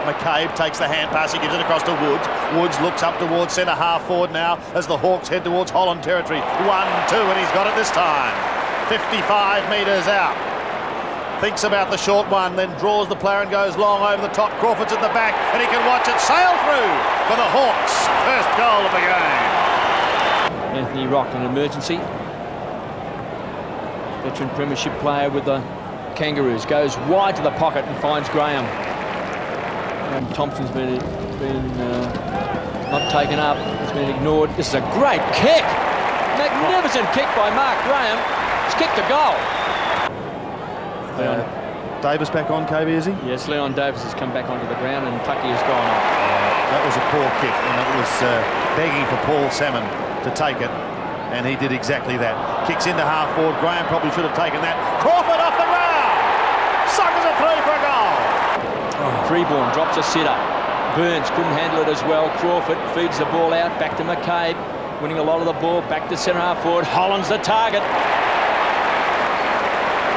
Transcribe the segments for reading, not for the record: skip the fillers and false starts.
McCabe takes the hand pass, he gives it across to Woods. Woods looks up towards centre half forward now as the Hawks head towards Holland territory. 1-2, and he's got it this time. 55 metres out. Thinks about the short one, then draws the player and goes long over the top. Crawford's at the back, and he can watch it sail through for the Hawks. First goal of the game. Anthony Rock, an emergency. Veteran premiership player with the Kangaroos, goes wide to the pocket and finds Graham. And Thompson's been not taken up. It's been ignored. This is a great kick. Magnificent kick by Mark Graham. It's kicked a goal. Davis back on, KB, is he? Yes, Leon Davis has come back onto the ground and Tucky has gone off. That was a poor kick, and it was begging for Paul Salmon to take it, and he did exactly that. Kicks into half forward. Graham probably should have taken that. Crawford off the ground! Suckers it through for a goal! Freeborn drops a sitter. Burns couldn't handle it as well. Crawford feeds the ball out, back to McCabe, winning a lot of the ball, back to centre half forward. Holland's the target.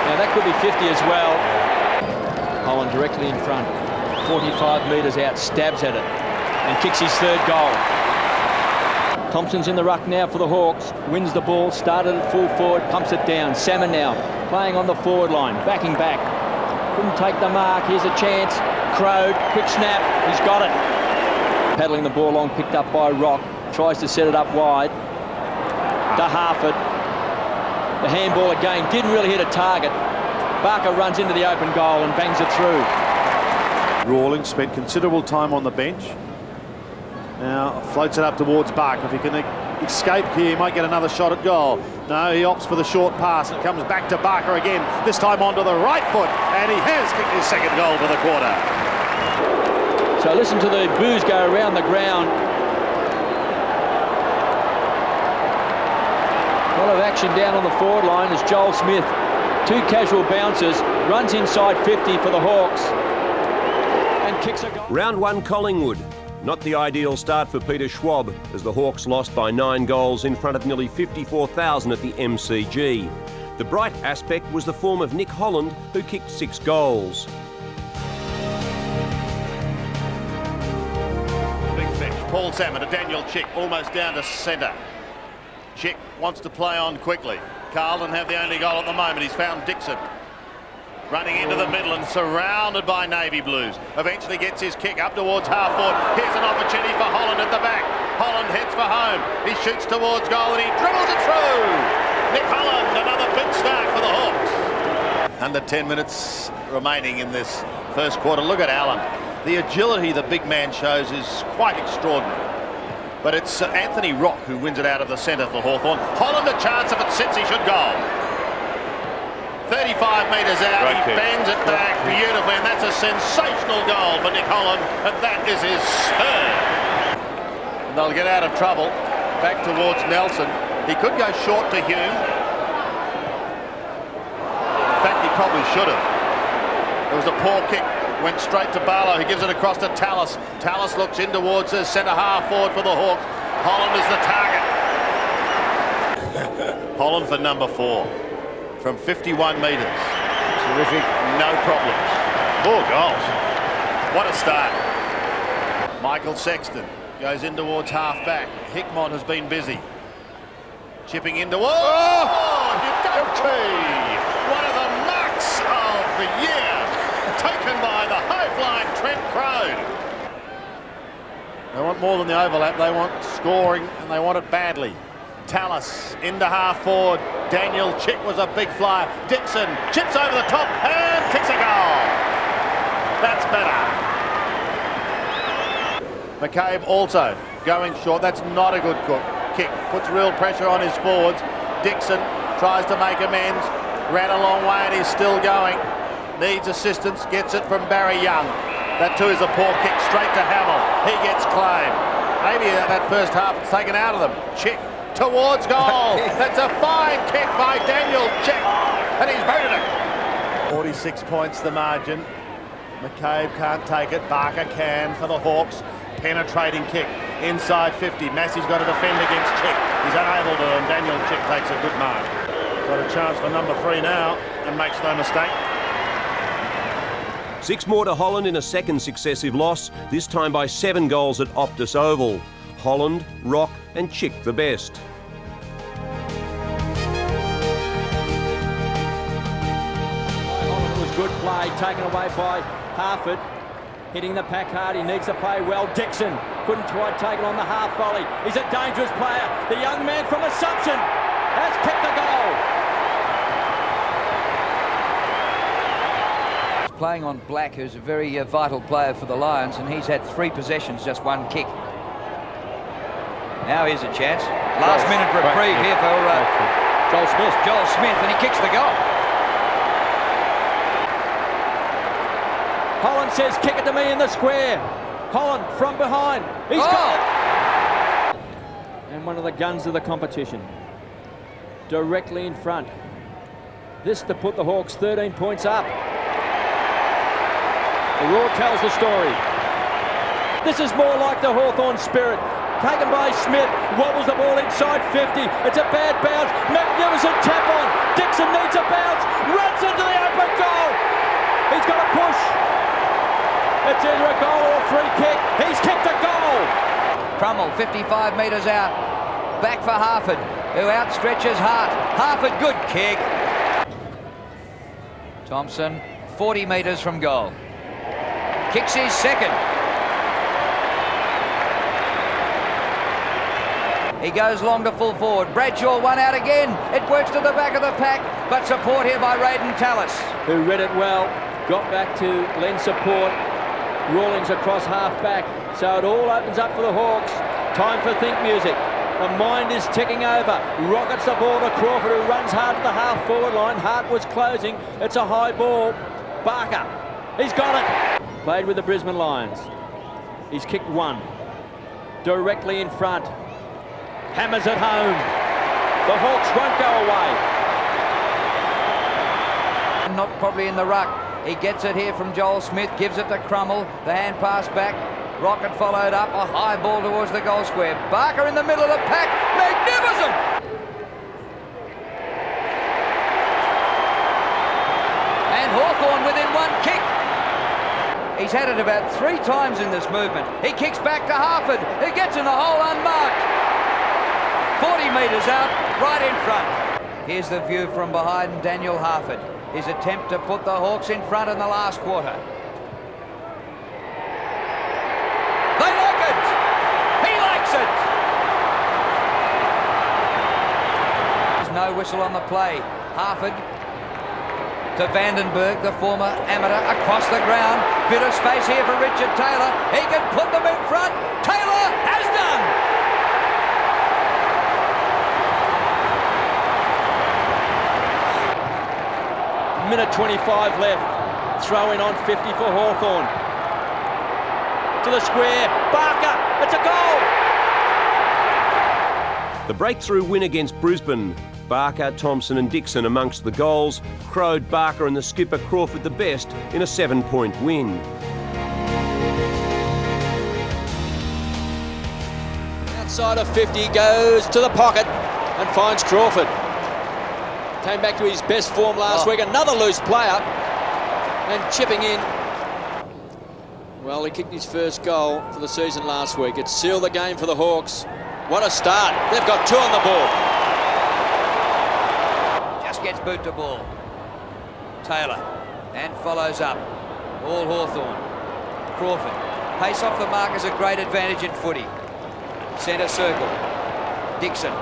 Now that could be 50 as well. Holland directly in front, 45 metres out, stabs at it and kicks his third goal. Thompson's in the ruck now for the Hawks, wins the ball, started at full forward, pumps it down. Salmon now playing on the forward line, backing back. Couldn't take the mark, here's a chance. Crowd, quick snap, he's got it. Paddling the ball long, picked up by Rock, tries to set it up wide. To Harford. The handball again, didn't really hit a target. Barker runs into the open goal and bangs it through. Rawlings spent considerable time on the bench. Now floats it up towards Barker. If he can escape here, he might get another shot at goal. No, he opts for the short pass. It comes back to Barker again, this time onto the right foot, and he has kicked his second goal for the quarter. So listen to the boos go around the ground. A lot of action down on the forward line as Joel Smith, two casual bounces, runs inside 50 for the Hawks and kicks a goal. Round one, Collingwood. Not the ideal start for Peter Schwab as the Hawks lost by 9 goals in front of nearly 54,000 at the MCG. The bright aspect was the form of Nick Holland, who kicked 6 goals. Big fetch. Paul Salmon to Daniel Chick, almost down to centre. Chick wants to play on quickly. Carlton have the only goal at the moment. He's found Dixon. Running into the middle and surrounded by Navy Blues. Eventually gets his kick up towards half forward. Here's an opportunity for Holland at the back. Holland heads for home. He shoots towards goal and he dribbles it through. Nick Holland, another big start for the Hawks. Under 10 minutes remaining in this first quarter. Look at Allen. The agility the big man shows is quite extraordinary. But it's Anthony Rock who wins it out of the centre for Hawthorn. Holland a chance, if it sits he should goal. 35 metres out, he bangs it back beautifully, and that's a sensational goal for Nick Holland, and that is his third. And they'll get out of trouble, back towards Nelson. He could go short to Hume. In fact, he probably should have. It was a poor kick, went straight to Barlow, he gives it across to Tallis. Tallis looks in towards his centre half forward for the Hawks. Holland is the target. Holland for number 4. From 51 metres. Terrific, no problems. 4 goals. What a start. Michael Sexton goes in towards half-back. Hickmott has been busy. Chipping in towards... One of the marks of the year. Taken by the high-flying Trent Crowd. They want more than the overlap. They want scoring, and they want it badly. Tallis into half forward. Daniel Chick was a big flyer. Dixon chips over the top and kicks a goal. That's better. McCabe also going short. That's not a good kick. Puts real pressure on his forwards. Dixon tries to make amends. Ran a long way and he's still going. Needs assistance. Gets it from Barry Young. That too is a poor kick straight to Hamill. He gets claim. Maybe that first half is taken out of them. Chick towards goal. That's a fine kick by Daniel Chick, and he's booted it. 46 points the margin. McCabe can't take it. Barker can for the Hawks. Penetrating kick inside 50. Massey's got to defend against Chick. He's unable to, and Daniel Chick takes a good mark. Got a chance for number 3 now, and makes no mistake. 6 more to Holland in a second successive loss, this time by 7 goals at Optus Oval. Holland, Rock and Chick the best. Holland was good play, taken away by Harford. Hitting the pack hard, he needs to play well. Dixon couldn't quite take it on the half volley. He's a dangerous player. The young man from Assumption has kicked the goal. Playing on Black, who's a very vital player for the Lions, and he's had 3 possessions, just 1 kick. Now here's a chance. Last minute reprieve here for Joel Smith. Joel Smith, and he kicks the goal. Holland says, kick it to me in the square. Holland from behind. He's got it. And one of the guns of the competition. Directly in front. This to put the Hawks 13 points up. The Roar tells the story. This is more like the Hawthorn spirit. Taken by Smith, wobbles the ball inside 50. It's a bad bounce. Magnificent tap on. Dixon needs a bounce. Runs into the open goal. He's got a push. It's either a goal or a free kick. He's kicked a goal. Crummell, 55 metres out. Back for Harford, who outstretches Hart. Harford, good kick. Thompson, 40 metres from goal. Kicks his second. He goes long to full forward. Bradshaw one out again. It works to the back of the pack, but support here by Raiden Tallis. Who read it well, got back to lend support. Rawlings across half back, so it all opens up for the Hawks. Time for think music. The mind is ticking over. Rockets the ball to Crawford, who runs hard to the half forward line. Hart was closing. It's a high ball. Barker, he's got it. Played with the Brisbane Lions. He's kicked 1. Directly in front. Hammers at home. The Hawks won't go away. Not probably in the ruck. He gets it here from Joel Smith, gives it to Crummell. The hand pass back. Rocket followed up. A high ball towards the goal square. Barker in the middle of the pack. Magnificent! And Hawthorn within 1 kick. He's had it about 3 times in this movement. He kicks back to Harford, who gets in the hole unmarked. 40 metres out, right in front. Here's the view from behind Daniel Harford. His attempt to put the Hawks in front in the last quarter. They like it! He likes it! There's no whistle on the play. Harford to Vandenberg, the former amateur, across the ground. Bit of space here for Richard Taylor. He can put them in front. Taylor has done! Minute 25 left. Throw in on 50 for Hawthorn. To the square. Barker. It's a goal. The breakthrough win against Brisbane. Barker, Thompson and Dixon amongst the goals. Crowed Barker and the skipper Crawford the best in a 7-point win. Outside of 50, goes to the pocket and finds Crawford. Came back to his best form last week. Another loose player and chipping in. Well, he kicked his first goal for the season last week. It sealed the game for the Hawks. What a start. They've got 2 on the board. Just gets boot to ball. Taylor and follows up. All Hawthorn. Crawford. Pace off the mark is a great advantage in footy. Centre circle. Dixon.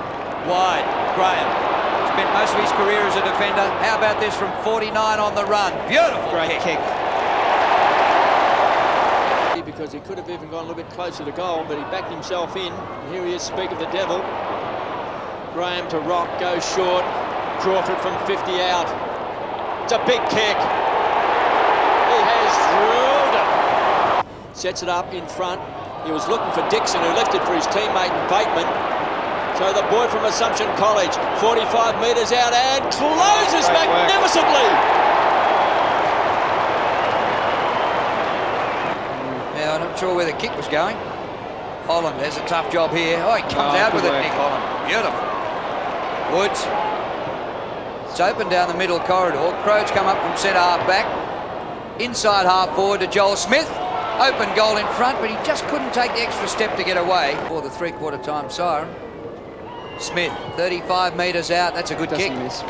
Wide. Graham. Spent most of his career as a defender. How about this from 49 on the run? Beautiful kick. Because he could have even gone a little bit closer to goal, but he backed himself in. And here he is, speak of the devil. Graham to Rock, goes short. Crawford from 50 out. It's a big kick. He has drilled it. Sets it up in front. He was looking for Dixon, who left it for his teammate Bateman. So the boy from Assumption College, 45 metres out and closes magnificently. Yeah, I'm not sure where the kick was going. Holland has a tough job here. Oh, he comes out with it, Nick Holland. Beautiful. Woods. It's open down the middle corridor. Crows come up from centre half back. Inside half forward to Joel Smith. Open goal in front, but he just couldn't take the extra step to get away. For the three-quarter time siren. Smith, 35 metres out. That's a good kick. Miss.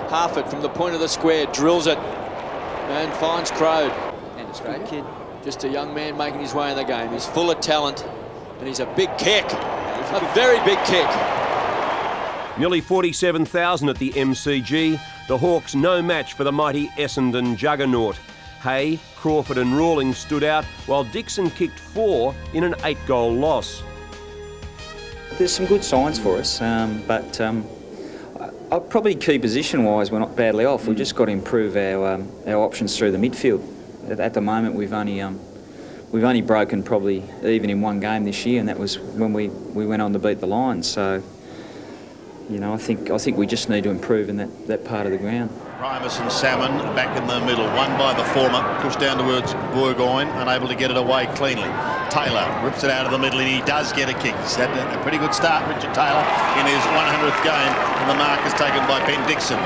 Harford from the point of the square drills it and finds Crode. And Australia. Kid, just a young man making his way in the game. He's full of talent and he's a big kick. A very big kick. Nearly 47,000 at the MCG. The Hawks no match for the mighty Essendon juggernaut. Hay, Crawford and Rawlings stood out, while Dixon kicked 4 in an 8-goal loss. There's some good signs for us, but probably key position-wise we're not badly off. We've just got to improve our options through the midfield. At the moment we've only broken probably even in one game this year, and that was when we went on to beat the Lions. So, you know, I think we just need to improve in that part of the ground. Primus and Salmon back in the middle, won by the former, pushed down towards Burgoyne, unable to get it away cleanly. Taylor rips it out of the middle and he does get a kick. He's had a pretty good start, Richard Taylor, in his 100th game, and the mark is taken by Ben Dixon.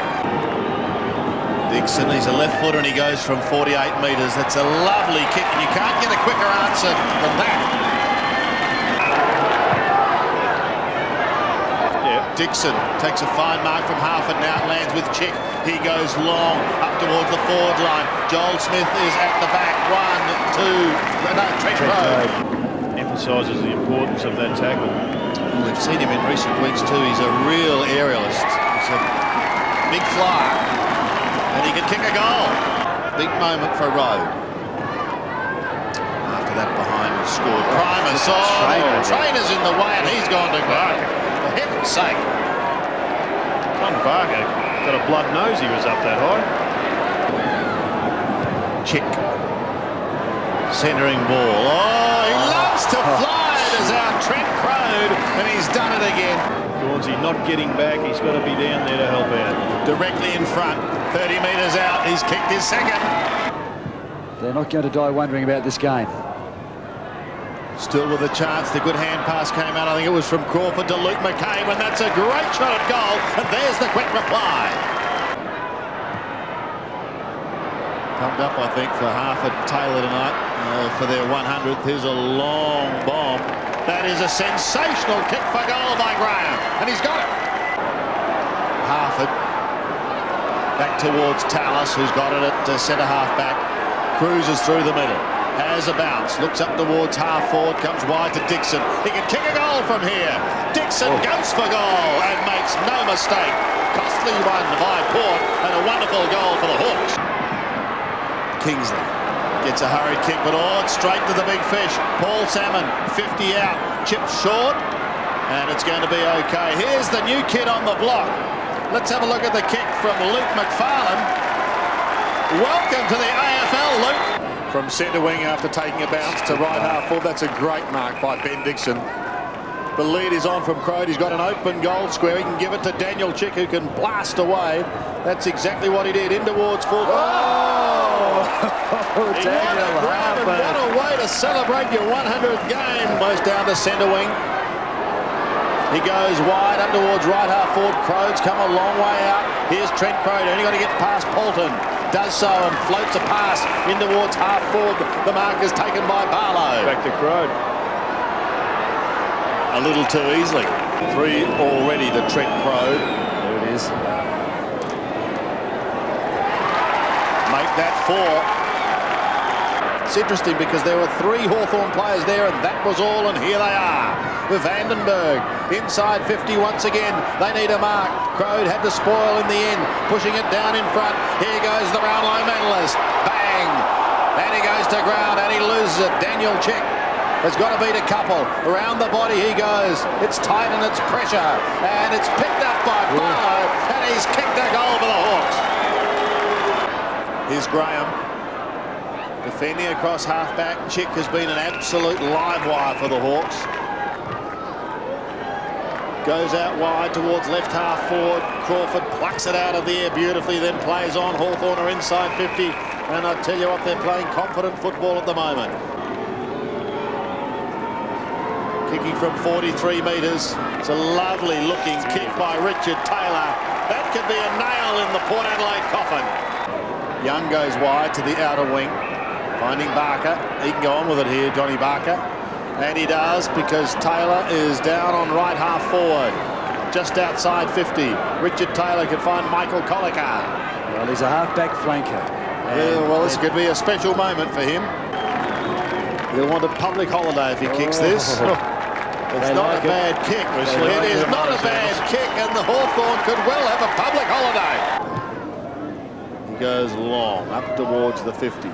Dixon, he's a left footer and he goes from 48 metres. That's a lovely kick and you can't get a quicker answer than that. Dixon takes a fine mark from Harford, now it lands with Chick. He goes long up towards the forward line. Joel Smith is at the back. 1, 2, no, Trent Crode. Emphasises the importance of that tackle. We've seen him in recent weeks too. He's a real aerialist. He's a big flyer and he can kick a goal. Big moment for Rowe. After that behind was scored. Primus, Trainer's in the way and he's gone to ground. For heaven's sake. Tom Barker got a blood nose, he was up that high. Chick. Centering ball. Oh, he loves to fly. It is our Trent Crode, and he's done it again. Gaunsey not getting back, he's got to be down there to help out. Directly in front, 30 metres out, he's kicked his second. They're not going to die wondering about this game. Still with a chance, the good hand pass came out. I think it was from Crawford to Luke McCabe, and that's a great shot at goal, and there's the quick reply. Pumped up, I think, for Harford Taylor tonight for their 100th. Here's a long bomb. That is a sensational kick for goal by Graham, and he's got it. Harford back towards Tallis, who's got it at centre half back. Cruises through the middle. Has a bounce, looks up towards half forward, comes wide to Dixon. He can kick a goal from here. Dixon goes for goal and makes no mistake. Costly one by Port and a wonderful goal for the Hawks. Kingsley gets a hurried kick, but it's straight to the big fish. Paul Salmon, 50 out, chipped short, and it's going to be okay. Here's the new kid on the block. Let's have a look at the kick from Luke McFarlane. Welcome to the AFL, Luke. From centre wing after taking a bounce to right half forward. That's a great mark by Ben Dixon. The lead is on from Crode. He's got an open goal square. He can give it to Daniel Chick, who can blast away. That's exactly what he did. In towards full. Oh! Daniel Harford. What a way to celebrate your 100th game. Almost down to centre wing. He goes wide up towards right half forward. Crode's come a long way out. Here's Trent Crode. Only got to get past Polton. Does so and floats a pass in towards half forward. The mark is taken by Barlow. Back to Crode. A little too easily. 3 already to Trent Crode. There it is. Make that 4. It's interesting because there were 3 Hawthorn players there and that was all, and here they are. With Vandenberg inside 50 once again. They need a mark. Crode had to spoil in the end, pushing it down in front. Here goes the Brownlow medalist. Bang! And he goes to ground and he loses it. Daniel Chick has got to beat a couple. Around the body he goes. It's tight and it's pressure. And it's picked up by Barlow and he's kicked a goal for the Hawks. Here's Graham. Defending across half-back. Chick has been an absolute live wire for the Hawks. Goes out wide towards left half forward. Crawford plucks it out of the air beautifully, then plays on. Hawthorn are inside 50. And I tell you what, they're playing confident football at the moment. Kicking from 43 metres. It's a lovely looking kick by Richard Taylor. That could be a nail in the Port Adelaide coffin. Young goes wide to the outer wing, finding Barker. He can go on with it here, Johnny Barker. And he does, because Taylor is down on right half forward, just outside 50. Richard Taylor can find Michael Colicar. Well, he's a half-back flanker. Yeah, well, this could be a special moment for him. He'll want a public holiday if he kicks this. It's not a bad kick. It is not a bad kick, and the Hawthorn could well have a public holiday. He goes long, up towards the 50.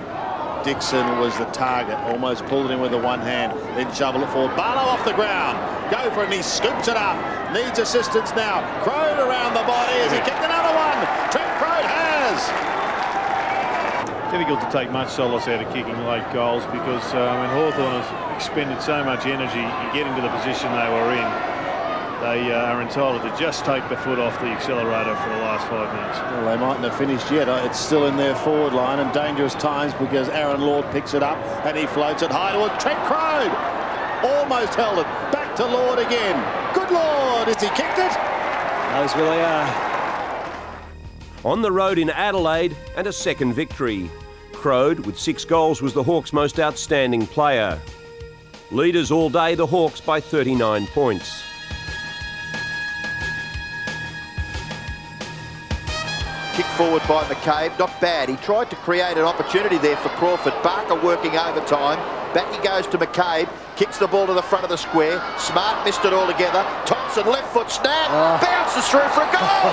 Dixon was the target, almost pulled it in with the one hand, then shovel it forward. Barlow off the ground, go for it, and he scoops it up. Needs assistance now. Crode around the body as he kicked another one. Trent Crode has. Difficult to take much solace out of kicking late goals because Hawthorn has expended so much energy in getting to the position they were in. They are entitled to just take the foot off the accelerator for the last 5 minutes. Well, they mightn't have finished yet. It's still in their forward line and dangerous times because Aaron Lord picks it up and he floats it high toward Trent Crode. Almost held it. Back to Lord again. Good Lord, has he kicked it? Those really are. On the road in Adelaide, and a second victory. Crode, with 6 goals, was the Hawks' most outstanding player. Leaders all day, the Hawks by 39 points. Kick forward by McCabe, not bad. He tried to create an opportunity there for Crawford. Barker working overtime. Back he goes to McCabe, kicks the ball to the front of the square. Smart missed it altogether. Thompson, left foot snap, bounces through for a goal.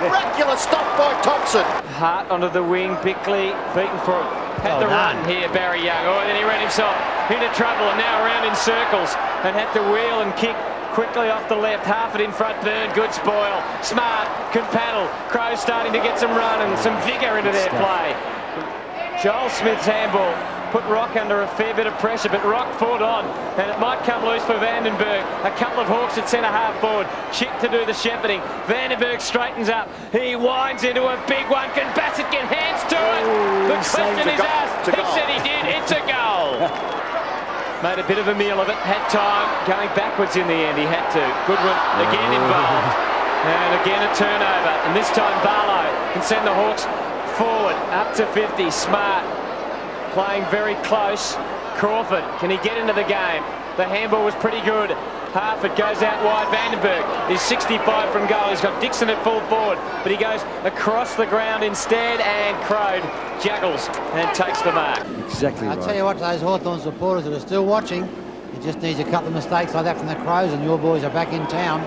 Miraculous stop by Thompson. Hart onto the wing, Bickley beaten for it. Had the run here, Barry Young. Oh, and then he ran himself into trouble and now around in circles and had to wheel and kick quickly off the left, half it in front, Byrne, good spoil. Smart can paddle. Crowe's starting to get some run and some vigour into their play. Joel Smith's handball put Rock under a fair bit of pressure, but Rock fought on, and it might come loose for Vandenberg. A couple of Hawks at centre half forward. Chick to do the shepherding. Vandenberg straightens up. He winds into a big one. Can Bassett get hands to it? The question is asked. He said he did. It's a goal. Made a bit of a meal of it. Had time. Going backwards in the end. He had to. Goodwin again involved. And again a turnover. And this time Barlow can send the Hawks forward. Up to 50. Smart. Playing very close. Crawford, can he get into the game? The handball was pretty good. Harford goes out wide. Vandenberg is 65 from goal. He's got Dixon at full forward, but he goes across the ground instead, and Crode juggles and takes the mark. Exactly right. I'll tell you what, those Hawthorn supporters that are still watching, it just needs a couple of mistakes like that from the Crows, and your boys are back in town.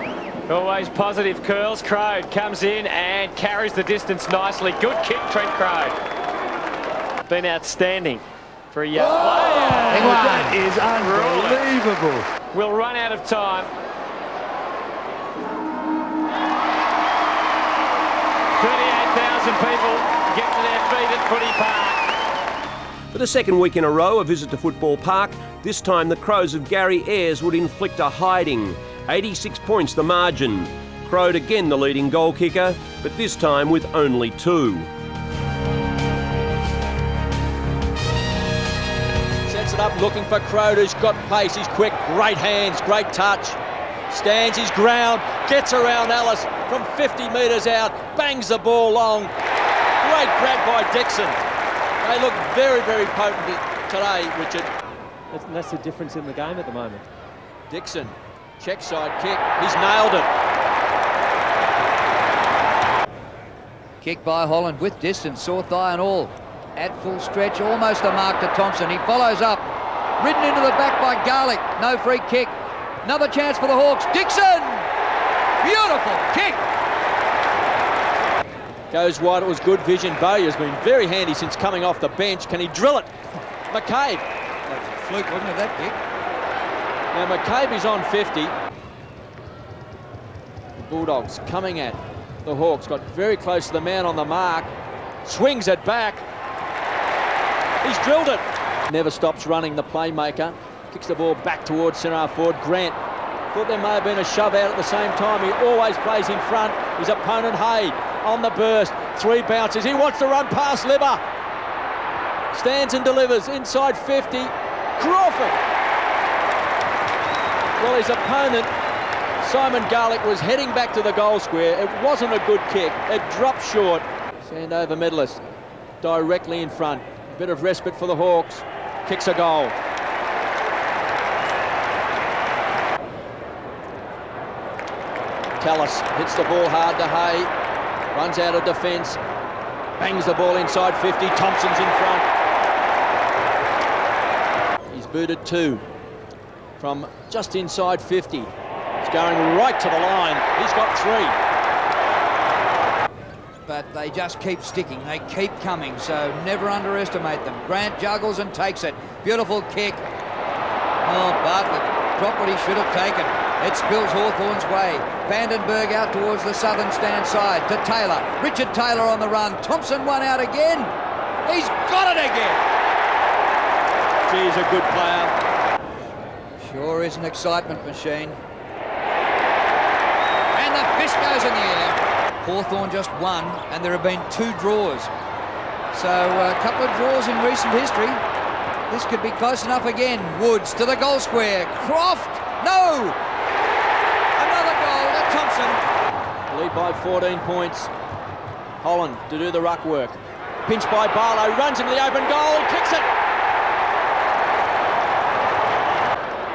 Always positive curls. Crode comes in and carries the distance nicely. Good kick, Trent Crode. Been outstanding for a young player. That is unbelievable. We'll run out of time. 38,000 people get to their feet at Footy Park. For the second week in a row, a visit to Football Park. This time the Crows of Gary Ayres would inflict a hiding. 86 points the margin. Crode again the leading goal kicker, but this time with only 2. Sets it up looking for Crode, who's got pace. He's quick, great hands, great touch. Stands his ground, gets around Ellis from 50 metres out, bangs the ball long. Great grab by Dixon. They look very, very potent today, Richard. That's the difference in the game at the moment. Dixon, check side kick, he's nailed it. Kick by Holland with distance, sore thigh and all. At full stretch, almost a mark to Thompson. He follows up, ridden into the back by Garlick. No free kick. Another chance for the Hawks. Dixon! Beautiful kick! Goes wide, it was good vision. Bowyer's been very handy since coming off the bench. Can he drill it? McCabe. That's a fluke, wasn't it, that kick? Now McCabe is on 50. The Bulldogs coming at the Hawks. Got very close to the man on the mark. Swings it back. He's drilled it. Never stops running, the playmaker. Kicks the ball back towards centre half forward. Grant thought there may have been a shove out at the same time. He always plays in front. His opponent Hay on the burst. 3 bounces. He wants to run past Libba. Stands and delivers inside 50. Crawford. Well, his opponent, Simon Garlick, was heading back to the goal square. It wasn't a good kick. It dropped short. Sandover medalist directly in front. A bit of respite for the Hawks. Kicks a goal. Tallis hits the ball hard to Hay. Runs out of defence. Bangs the ball inside 50. Thompson's in front. He's booted 2 from just inside 50. He's going right to the line. He's got 3. But they just keep sticking. They keep coming, so never underestimate them. Grant juggles and takes it. Beautiful kick. Oh, Bartlett dropped what he should have taken. It spills Hawthorn's way. Vandenberg out towards the southern stand side to Taylor. Richard Taylor on the run. Thompson one out again. He's got it again. He's a good player. Sure is an excitement machine. And the fist goes in the air. Hawthorn just won, and there have been 2 draws. So a couple of draws in recent history. This could be close enough again. Woods to the goal square. Croft, no! Another goal to Thompson. Lead by 14 points. Holland to do the ruck work. Pinched by Barlow, runs into the open goal, kicks it.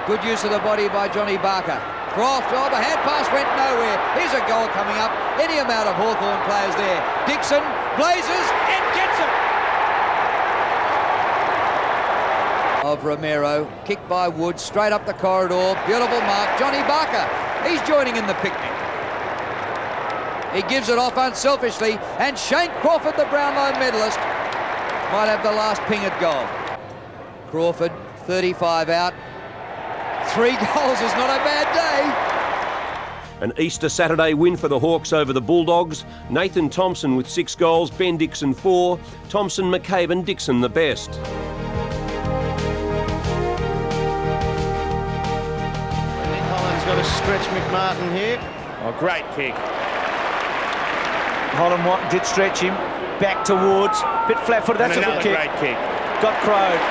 Good use of the body by Johnny Barker. Croft, oh, the hand pass went nowhere. Here's a goal coming up. Any amount of Hawthorn players there. Dixon blazes and gets it. Of Romero, kicked by Woods, straight up the corridor. Beautiful mark. Johnny Barker, he's joining in the picnic. He gives it off unselfishly, and Shane Crawford, the Brownlow medalist, might have the last ping at goal. Crawford, 35 out. 3 goals is not a bad day. An Easter Saturday win for the Hawks over the Bulldogs. Nathan Thompson with 6 goals, Ben Dixon 4, Thompson, McCabe and Dixon the best. Holland's got to stretch McMartin here. Oh, great kick. Holland did stretch him. Back to Woods. Bit flat-footed. That's a good kick. Great kick. Got Crode.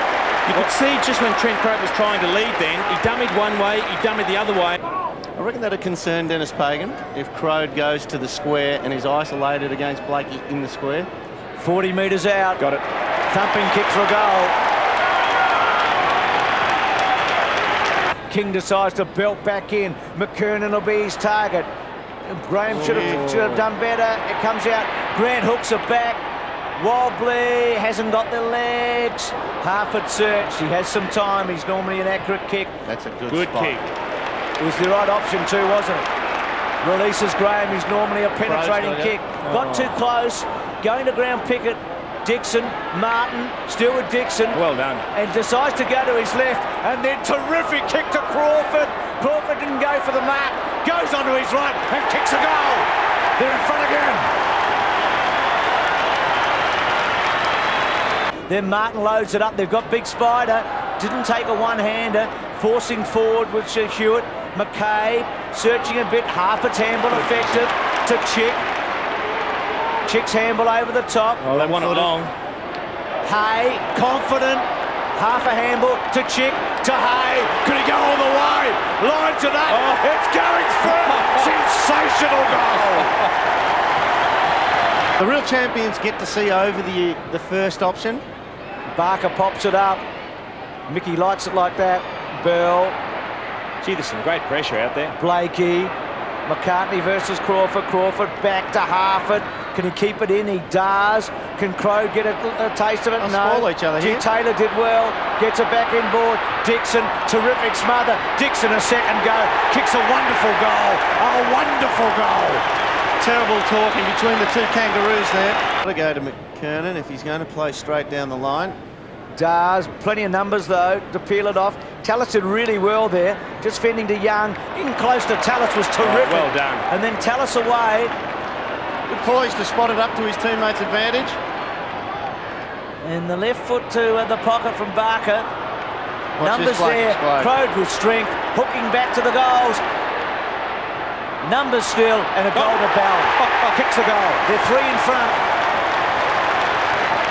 You could see just when Trent Croat was trying to lead then, he dummied one way, he dummied the other way. I reckon that'd concern Dennis Pagan if Crode goes to the square and is isolated against Blakey in the square. 40 metres out. Got it. Thumping kick for a goal. King decides to belt back in. McKernan will be his target. Graham should have done better. It comes out. Grant hooks it back. Wobbly, hasn't got the legs. Harford search, he has some time. He's normally an accurate kick. That's a good spot. Kick. It was the right option too, wasn't it? Releases Graham, he's normally a penetrating kick. Got too close, going to ground Pickett. Dixon, Martin, still with Dixon. Well done. And decides to go to his left, and then terrific kick to Crawford. Crawford didn't go for the mark, goes onto his right and kicks a goal. They're in front again. Then Martin loads it up. They've got Big Spider. Didn't take a one-hander. Forcing forward with Hewitt. McCabe searching a bit. Harford's handball effective to Chick. Chick's handball over the top. Oh, they want it long. Hay, confident. Half a handball to Chick, to Hay. Could he go all the way? Lines it up. Oh. It's going through. Sensational goal. The real champions get to see over the first option. Barker pops it up. Mickey likes it like that. Bell. Gee, there's some great pressure out there. Blakey. McCartney versus Crawford. Crawford back to Harford. Can he keep it in? He does. Can Crow get a taste of it? They'll no. spoil each other here. Taylor did well. Gets it back inboard. Dixon, terrific smother. Dixon a second go. Kicks a wonderful goal. A wonderful goal. Terrible talking between the 2 kangaroos there. Got to go to McKernan if he's going to play straight down the line. Does. Plenty of numbers, though, to peel it off. Tallis did really well there. Just fending to Young. In close to Tallis was terrific. Oh, well done. And then Tallis away. Good poise to spot it up to his teammates' advantage. And the left foot to the pocket from Barker. Watch numbers there. Crowd with strength. Hooking back to the goals. Numbers still. And a goal to Ballon. Kicks the goal. They're 3 in front.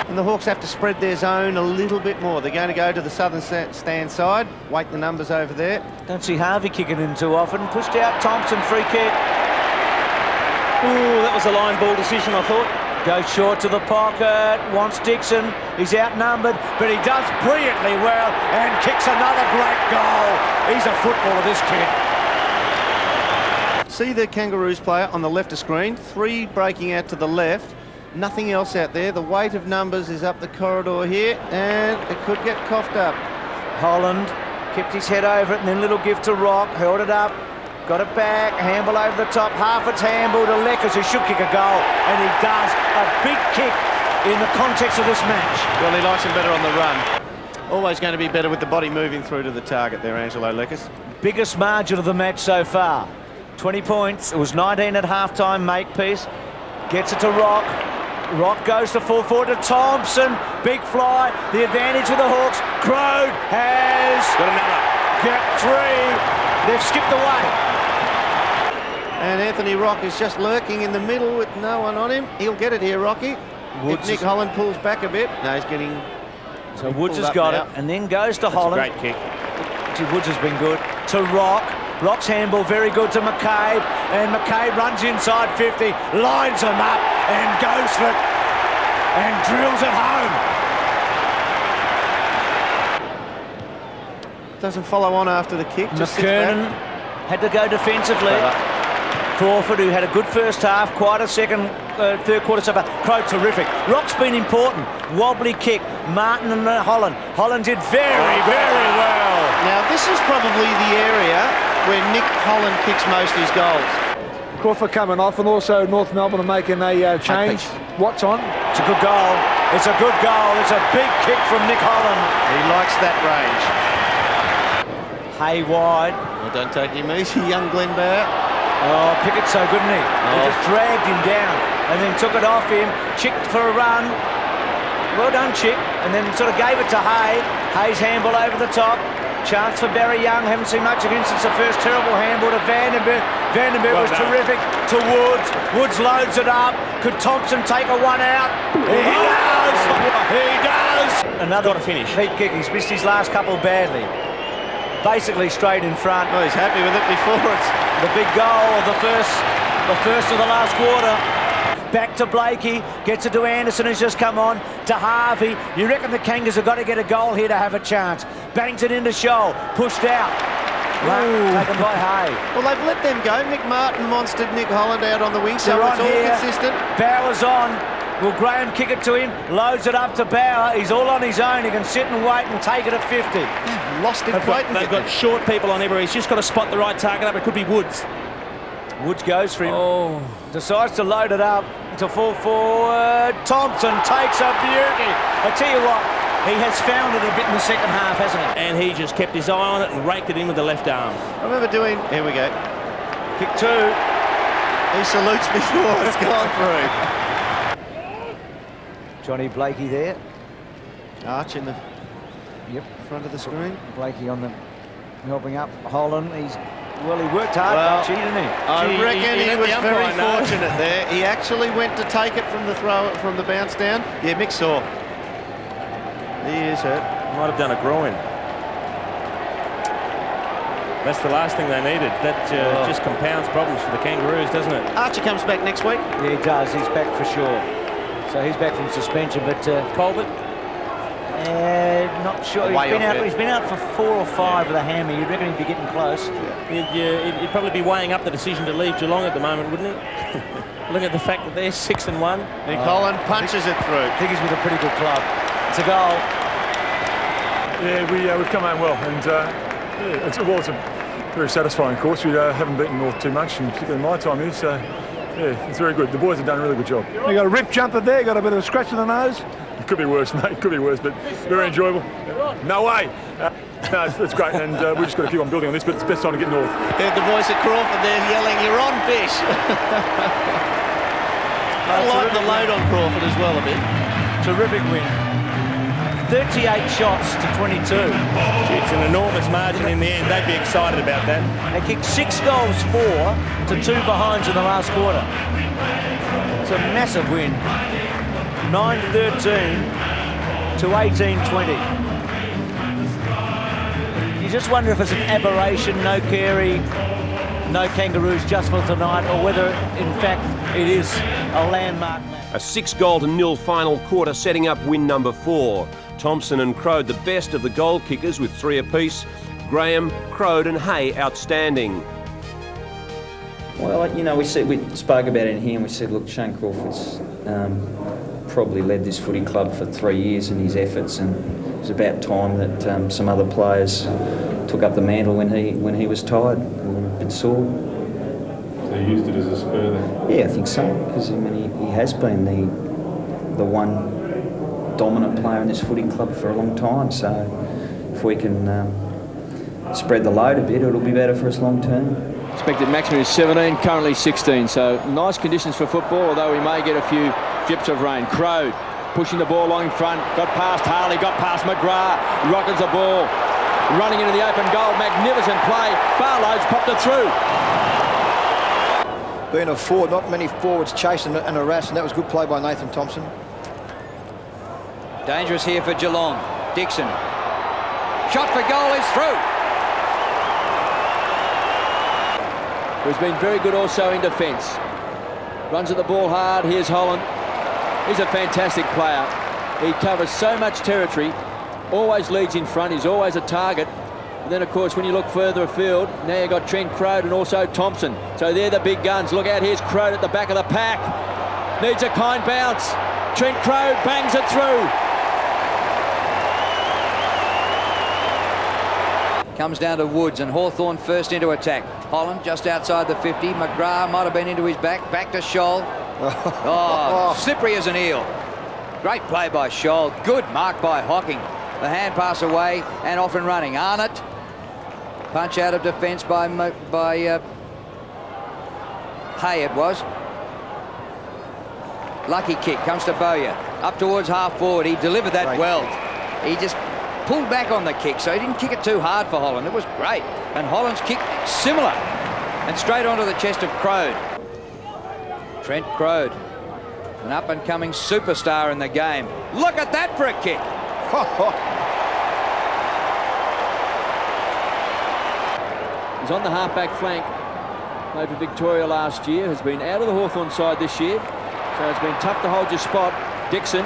And And the Hawks have to spread their zone a little bit more. They're going to go to the southern stand side, weight the numbers over there. Don't see Harvey kicking in too often. Pushed out Thompson, free kick. Ooh, that was a line ball decision, I thought. Goes short to the pocket, wants Dixon. He's outnumbered, but he does brilliantly well and kicks another great goal. He's a footballer, this kid. See the Kangaroos player on the left of screen, 3 breaking out to the left. Nothing else out there. The weight of numbers is up the corridor here, and it could get coughed up. Holland kept his head over it, and then little gift to Rock, held it up, got it back, handball over the top, half it's handball to Leckers, who should kick a goal, and he does. A big kick in the context of this match. Well, he likes him better on the run. Always going to be better with the body moving through to the target there, Angelo Leckers. Biggest margin of the match so far. 20 points. It was 19 at half-time, Makepeace. Gets it to Rock. Rock goes to full forward to Thompson. Big fly. The advantage of the Hawks. Crode has Got another. got 3. They've skipped away. And Anthony Rock is just lurking in the middle with no one on him. He'll get it here, Rocky. If Nick Holland pulls back a bit. No, he's getting... So Woods has got it and then goes to Holland. Great kick. Woods has been good. To Rock. Rock's handball very good to McCabe. And McCabe runs inside 50. Lines him up and goes for it. And drills it home. Doesn't follow on after the kick. McKernan had to go defensively. Crawford, who had a good first half, quite a third quarter so far. Crow, terrific. Rock's been important. Wobbly kick. Martin and Holland. Holland did very, very well. Now, this is probably the area where Nick Holland kicks most of his goals. Crawford coming off, and also North Melbourne are making a change. Watts on. It's a good goal. It's a good goal. It's a big kick from Nick Holland. He likes that range. Haywide. Well, don't take him easy, young Glenn Bauer. Oh, Pickett's so good, isn't he? He just dragged him down and then took it off him, chicked for a run. Well done, Chick. And then sort of gave it to Hay. Hay's handball over the top. Chance for Barry Young. Haven't seen much of him since the first terrible handball to Vandenberg. Vandenberg was terrific to Woods. Woods loads it up. Could Thompson take a one out? He does! He does! Another finish. Heat kick. He's missed his last couple badly. Basically straight in front. Well, he's happy with it before it's the big goal of the first of the last quarter. Back to Blakey, gets it to Anderson, who's just come on, to Harvey. You reckon the Kangas have got to get a goal here to have a chance. Bangs it into Shoal, pushed out. Taken by Hay. Well, they've let them go. Mick Martin monstered Nick Holland out on the wing, so it's all consistent. Bauer's on. Will Graham kick it to him? Loads it up to Bauer. He's all on his own. He can sit and wait and take it at 50. Lost it. They've got short people on everywhere. He's just got to spot the right target up. It could be Woods. Woods goes for him. Decides to load it up to full forward. Thompson takes a beauty. I tell you what, he has found it a bit in the second half, hasn't he? And he just kept his eye on it and raked it in with the left arm. I remember doing... Here we go. Kick 2. He salutes before it's gone through. Johnny Blakey there. Arch in the front of the screen. Blakey on the helping up. Holland, well, he worked hard, Archie, didn't he? I reckon he was very fortunate there. He actually went to take it from the from the bounce down. Yeah, Mick saw. He is hurt. Might have done a groin. That's the last thing they needed. That just compounds problems for the Kangaroos, doesn't it? Archie comes back next week. Yeah, he does. He's back for sure. So he's back from suspension, but Colbert? Not sure. He's been out for 4 or 5 with a hammy. You'd reckon he'd be getting close. He'd probably be weighing up the decision to leave Geelong at the moment, wouldn't he? Look at the fact that they're 6-1. Nick Holland punches it through. I think he's with a pretty good club. It's a goal. Yeah, we've come out well, and it's a very satisfying course. We haven't beaten North too much, and particularly in my time here, so yeah, it's very good. The boys have done a really good job. You got a rip jumper there, got a bit of a scratch on the nose. It could be worse, mate. It could be worse, but very enjoyable. No way. No, it's great, and we've just got to keep on building on this, but it's the best time to get north. Heard the voice of Crawford there yelling, "You're on, fish!" I like the load on Crawford as well a bit. Terrific win. 38 shots to 22. It's an enormous margin in the end. They'd be excited about that. They kicked 6 goals for to 2 behinds in the last quarter. It's a massive win. 9-13 to 18-20. You just wonder if it's an aberration, no Carey, no Kangaroos just for tonight, or whether, in fact, it is a landmark match. A 6-0 final quarter setting up win number 4. Thompson and Crode the best of the goal kickers with 3 apiece. Graham, Crode and Hay outstanding. Well, you know, we spoke about it in here and we said, look, Shane Crawford's probably led this footy club for 3 years in his efforts, and it was about time that some other players took up the mantle when he was tired and a bit sore. So he used it as a spur then? Yeah, I think so, because I mean, he has been the one dominant player in this footy club for a long time, so if we can spread the load a bit, it'll be better for us long term. Expected maximum is 17, currently 16, so nice conditions for football, although we may get a few drips of rain. Crode pushing the ball along in front, got past Harley, got past McGrath, rockets the ball, running into the open goal, magnificent play, Barlow's popped it through. Being a forward, not many forwards chasing and harassing. That was good play by Nathan Thompson. Dangerous here for Geelong. Dixon. Shot for goal is through. Who's been very good also in defence. Runs at the ball hard. Here's Holland. He's a fantastic player. He covers so much territory. Always leads in front. He's always a target. And then, of course, when you look further afield, now you've got Trent Crode and also Thompson. So they're the big guns. Look out, here's Crode at the back of the pack. Needs a kind bounce. Trent Crode bangs it through. Comes down to Woods and Hawthorn first into attack. Holland just outside the 50. McGrath might have been into his back. Back to Scholl. Oh, slippery as an eel. Great play by Scholl. Good mark by Hocking. The hand pass away and off and running. Arnott. Punch out of defence by Hay it was. Lucky kick comes to Bowyer. Up towards half forward. He delivered that well. He just pulled back on the kick, so he didn't kick it too hard for Holland. It was great. And Holland's kick similar. And straight onto the chest of Crode. Trent Crode. An up-and-coming superstar in the game. Look at that for a kick. He's on the half-back flank. Played for Victoria last year. Has been out of the Hawthorn side this year. So it's been tough to hold your spot. Dixon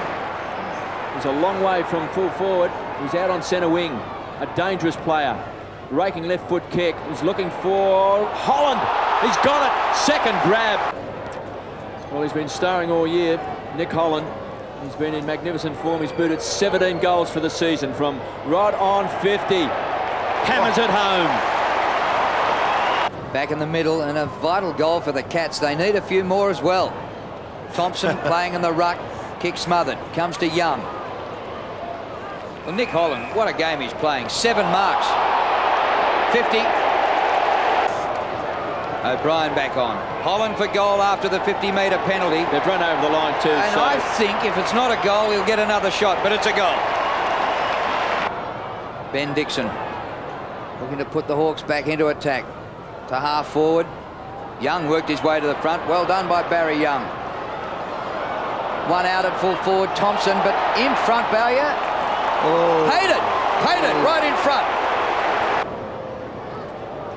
is a long way from full forward. He's out on centre wing. A dangerous player. Raking left foot kick. He's looking for Holland. He's got it. Second grab. Well, he's been starring all year. Nick Holland. He's been in magnificent form. He's booted 17 goals for the season from right on 50. Hammers it home. Back in the middle and a vital goal for the Cats. They need a few more as well. Thompson playing in the ruck. Kick smothered. Comes to Young. Well, Nick Holland, what a game he's playing. 7 marks. 50. O'Brien back on. Holland for goal after the 50-metre penalty. They've run over the line too. And so I think if it's not a goal, he'll get another shot, but it's a goal. Ben Dixon looking to put the Hawks back into attack. To half forward. Young worked his way to the front. Well done by Barry Young. One out at full forward, Thompson, but in front, Bowyer. Paid it right in front.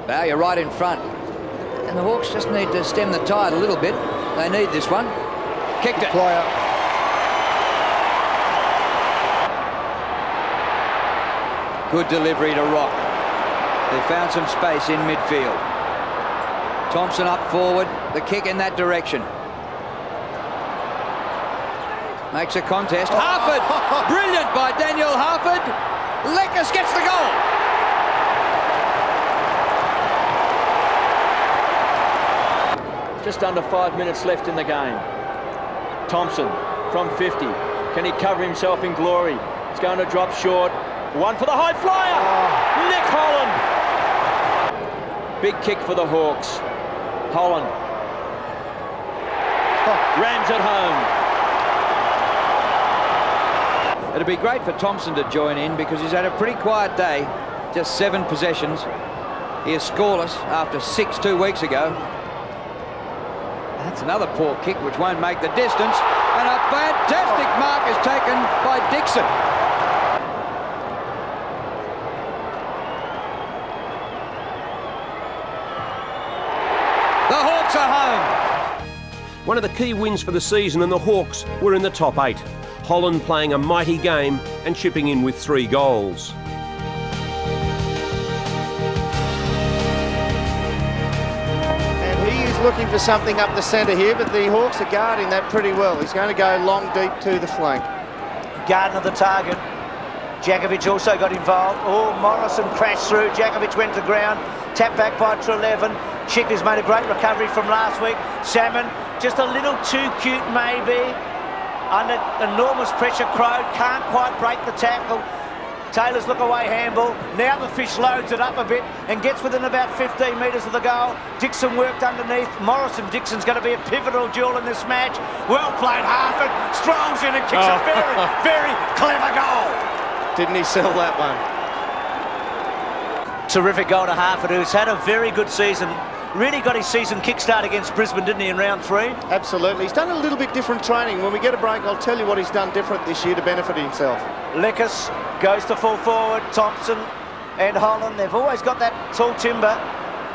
Bowyer right in front. And the Hawks just need to stem the tide a little bit. They need this one. Kicked it. Good delivery to Rock. They found some space in midfield. Thompson up forward. The kick in that direction. Makes a contest. Harford! Brilliant by Daniel Harford. Lekas gets the goal. Just under 5 minutes left in the game. Thompson from 50. Can he cover himself in glory? He's going to drop short. One for the high flyer. Nick Holland. Big kick for the Hawks. Holland. Rams at home. It'd be great for Thompson to join in because he's had a pretty quiet day. Just 7 possessions. He is scoreless after 6 2 weeks ago. That's another poor kick which won't make the distance. And a fantastic mark is taken by Dixon. The Hawks are home. One of the key wins for the season, and the Hawks were in the top 8. Holland playing a mighty game and chipping in with 3 goals. And he is looking for something up the centre here, but the Hawks are guarding that pretty well. He's going to go long, deep to the flank. Gardner the target. Jakovic also got involved. Oh, Morrison crashed through. Jakovic went to ground. Tapped back by Trelevin. Chick has made a great recovery from last week. Salmon, just a little too cute maybe. Under enormous pressure, Crow can't quite break the tackle. Taylor's look away handball. Now the Fish loads it up a bit and gets within about 15 metres of the goal. Dixon worked underneath. Morrison-Dixon's going to be a pivotal duel in this match. Well played, Harford. Strolls in and kicks a very, very clever goal. Didn't he sell that one? Terrific goal to Harford, who's had a very good season. Really got his season kickstart against Brisbane, didn't he, in round 3? Absolutely. He's done a little bit different training. When we get a break, I'll tell you what he's done different this year to benefit himself. Lekas goes to full forward. Thompson and Holland, they've always got that tall timber.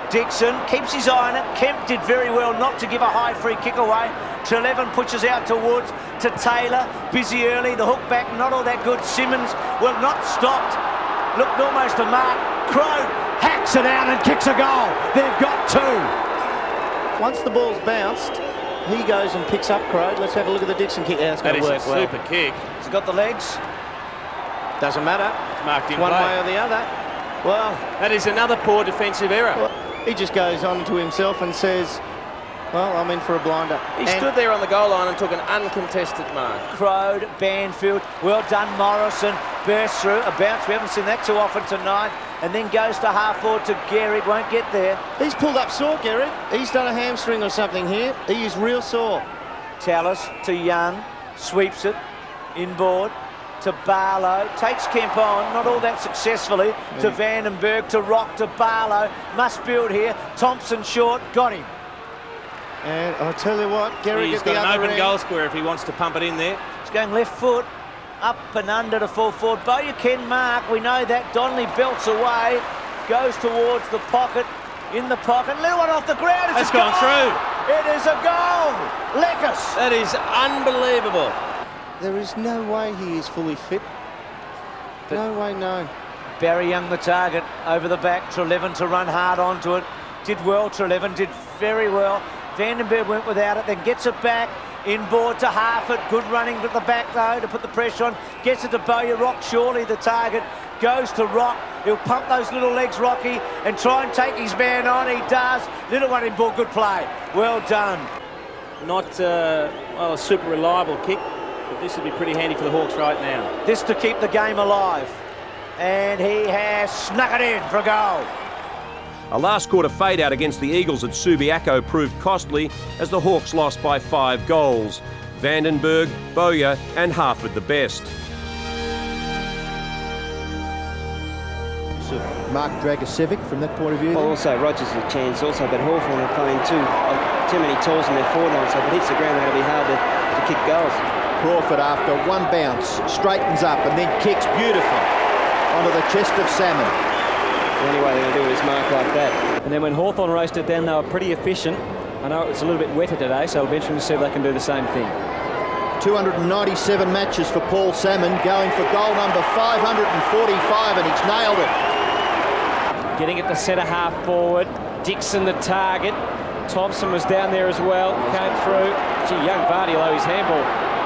Dixon keeps his eye on it. Kemp did very well not to give a high free kick away. Trelevin pushes out to Woods, to Taylor. Busy early, the hook back, not all that good. Simmons, well, not stopped. Looked almost a mark. Crow hacks it out and kicks a goal. They've got 2. Once the ball's bounced, he goes and picks up Crow. Let's have a look at the Dixon kick. Yeah, it's going to work well. That is a super kick. He's got the legs. Doesn't matter. It's marked in one play. way or the other. Well, that is another poor defensive error. Well, he just goes on to himself and says, well, I'm in for a blinder. He stood there on the goal line and took an uncontested mark. Crowd, Banfield, well done Morrison, bursts through, a bounce, we haven't seen that too often tonight, and then goes to half forward to Gehrig, won't get there. He's pulled up sore, Gehrig. He's done a hamstring or something here. He is real sore. Tallis to Young, sweeps it, inboard to Barlow, takes Kemp on, not all that successfully, to Vandenberg, to Rock, to Barlow, must build here, Thompson short, got him. And I'll tell you what, Gehrig he's at the got other an open end. goal square if he wants to pump it in there. He's going left foot, up and under to full forward. Bowyer can mark, we know that. Donnelly belts away, goes towards the pocket, in the pocket, little one off the ground. It's gone through. It is a goal. Lekas. That is unbelievable. There is no way he is fully fit. No way, no. Barry Young the target, over the back, Trelevin to run hard onto it. Did well, Trelevin, did very well. Vandenberg went without it, then gets it back, inboard to Harford. Good running at the back though to put the pressure on. Gets it to Bowyer. Rock surely the target. Goes to Rock. He'll pump those little legs, Rocky, and try and take his man on. He does. Little one in ball, good play. Well done. Not well, a super reliable kick, but this would be pretty handy for the Hawks right now. This to keep the game alive. And he has snuck it in for a goal. A last quarter fade out against the Eagles at Subiaco proved costly as the Hawks lost by 5 goals. Vandenberg, Bowyer and Harford the best. So Mark Dragicevic from that point of view. Well, also Rogers a chance also, but Hawthorn are playing too many tools in their forward line, so if it hits the ground it'll be hard to kick goals. Crawford, after one bounce, straightens up and then kicks beautifully onto the chest of Salmon. The only way they're going to do it is mark like that. And then when Hawthorn raced it down, they were pretty efficient. I know it's a little bit wetter today, so it'll be interesting to see if they can do the same thing. 297 matches for Paul Salmon, going for goal number 545, and he's nailed it. Getting it to centre half forward. Dixon the target. Thompson was down there as well, came through. Gee, young Vardy, although his handball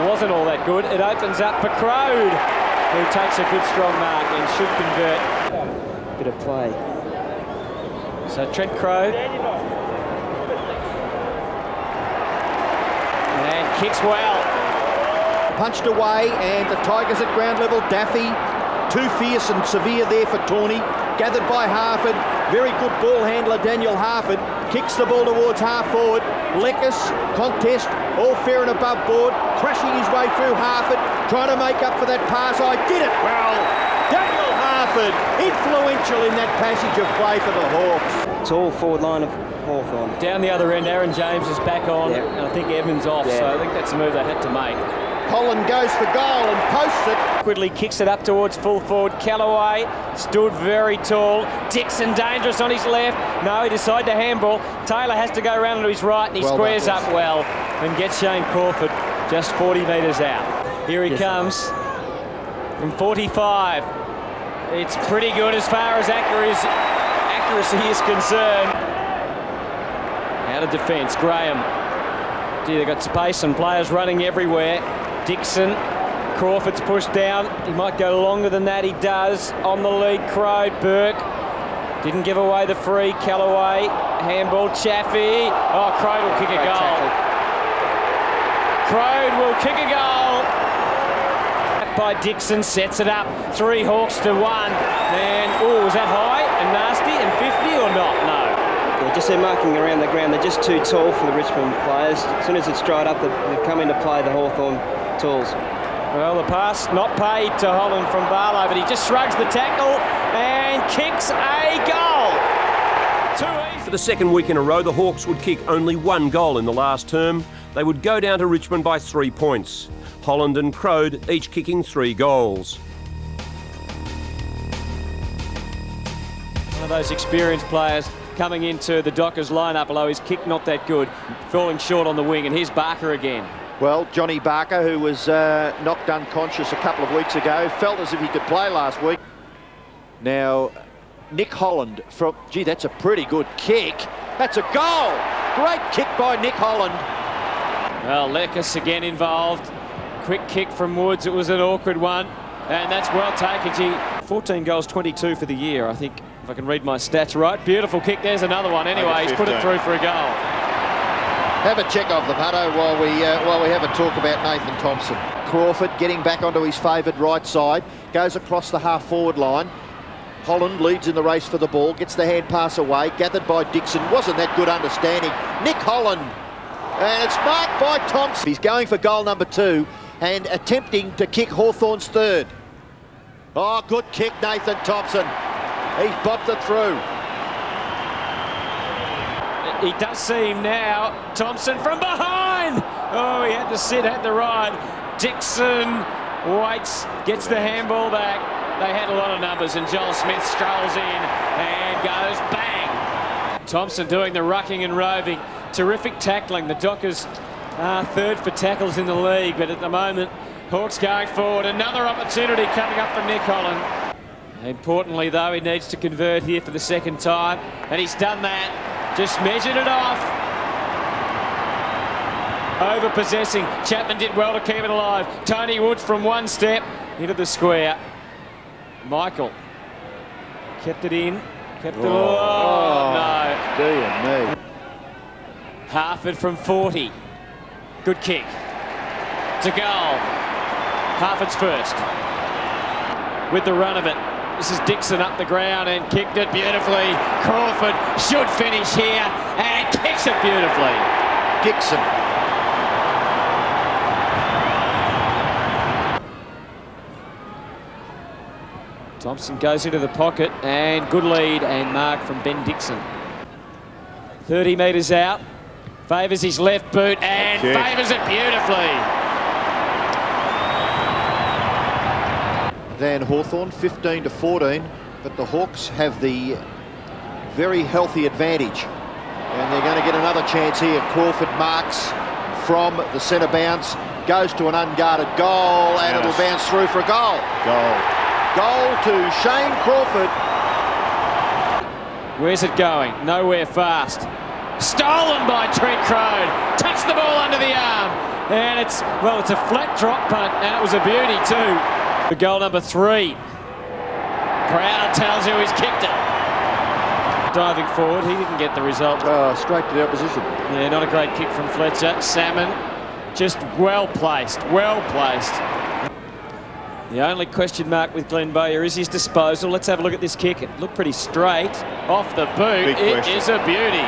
wasn't all that good. It opens up for Crowd, who takes a good strong mark and should convert. Bit of play. So Trent Crowd. And kicks well. Punched away, and the Tigers at ground level. Daffy, too fierce and severe there for Tawney. Gathered by Harford. Very good ball handler, Daniel Harford. Kicks the ball towards half forward. Lekas, contest, all fair and above board. Crashing his way through Harford, trying to make up for that pass. I did it. Well, Daniel Harford Barford, influential in that passage of play for the Hawks. Tall forward line of Hawthorn. Down the other end, Aaron James is back on, Yeah. and I think Evans off, Yeah. so I think that's a move they had to make. Holland goes for goal and posts it. Quickly kicks it up towards full forward. Callaway stood very tall. Dixon dangerous on his left. No, he decided to handball. Taylor has to go around to his right, and he squares up well and gets Shane Crawford just 40 metres out. Here he comes from 45. It's pretty good as far as accuracy is concerned. Out of defence, Graham. Gee, they've got space and players running everywhere. Dixon, Crawford's pushed down. He might go longer than that. He does. On the lead, Crode. Burke didn't give away the free. Callaway, handball. Chaffee. Oh, Crode will kick a goal. Crode will kick a goal. By Dixon, sets it up. 3 Hawks to 1. And, oh, was that high and nasty and 50 or not? No. Yeah, just they're marking around the ground. They're just too tall for the Richmond players. As soon as it's dried up, they've come into play, the Hawthorn tools. Well, the pass not paid to Holland from Barlow, but he just shrugs the tackle and kicks a goal. Too easy. For the second week in a row, the Hawks would kick only 1 goal in the last term. They would go down to Richmond by 3 points. Holland and Crode each kicking 3 goals. One of those experienced players coming into the Dockers lineup, although his kick not that good, falling short on the wing, and here's Barker again. Well, Johnny Barker, who was knocked unconscious a couple of weeks ago, felt as if he could play last week. Now, Nick Holland from... Gee, that's a pretty good kick. That's a goal. Great kick by Nick Holland. Well, Lekis again involved. Quick kick from Woods. It was an awkward one, and that's well taken. Gee, 14 goals, 22 for the year, I think, if I can read my stats right. Beautiful kick. There's another one. Anyway, he's put it through for a goal. Have a check of them, Hutto, while we have a talk about Nathan Thompson. Crawford getting back onto his favoured right side, goes across the half-forward line. Holland leads in the race for the ball, gets the hand pass away, gathered by Dixon. Wasn't that good understanding. Nick Holland, and it's marked by Thompson. He's going for goal number 2 and attempting to kick Hawthorn's 3rd. Oh, good kick, Nathan Thompson. He's bobbed it through. He does see him now. Thompson from behind. Oh, he had to sit, had to ride. Dixon waits, gets the handball back. They had a lot of numbers, and Joel Smith strolls in and goes bang. Thompson doing the rucking and roving. Terrific tackling. The Dockers are 3rd for tackles in the league, but at the moment, Hawks going forward. Another opportunity coming up for Nick Holland. Importantly, though, he needs to convert here for the 2nd time, and he's done that. Just measured it off. Over-possessing. Chapman did well to keep it alive. Tony Woods from 1 step into the square. Michael kept it in. Kept it. Oh, no. Dear me. Harford from 40. Good kick. To goal. Harford's first. With the run of it. This is Dixon up the ground and kicked it beautifully. Crawford should finish here and kicks it beautifully. Dixon. Thompson goes into the pocket and good lead and mark from Ben Dixon. 30 metres out. Favours his left boot and favours it beautifully. Than Hawthorn, 15-14, but the Hawks have the very healthy advantage, and they're going to get another chance here. Crawford marks from the centre bounce, goes to an unguarded goal, and it'll bounce through for a goal. Goal to Shane Crawford. Where's it going? Nowhere fast. Stolen by Trent Crode. Touched the ball under the arm, and it's a flat drop punt, and it was a beauty too. For goal number 3. Crowd tells you he's kicked it. Diving forward, he didn't get the result. Straight to the opposition. Yeah, not a great kick from Fletcher. Salmon, just well placed. The only question mark with Glenn Bowyer is his disposal. Let's have a look at this kick. It looked pretty straight. Off the boot, it is a beauty.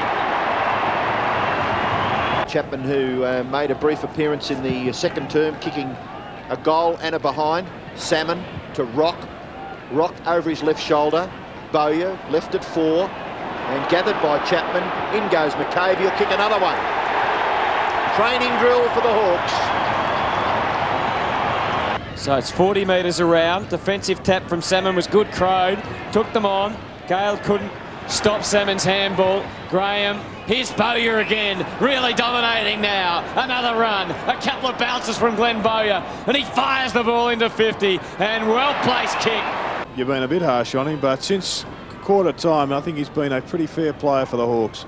Chapman, who made a brief appearance in the 2nd term, kicking a goal and a behind. Salmon to Rock. Rock over his left shoulder. Bowyer left at 4 and gathered by Chapman. In goes McCabe. He'll kick another one. Training drill for the Hawks. So it's 40 metres around. Defensive tap from Salmon was good. Crode took them on. Gale couldn't stop Salmon's handball. Graham, here's Bowyer again, really dominating now. Another run, a couple of bounces from Glenn Bowyer, and he fires the ball into 50, and well-placed kick. You've been a bit harsh on him, but since quarter time, I think he's been a pretty fair player for the Hawks.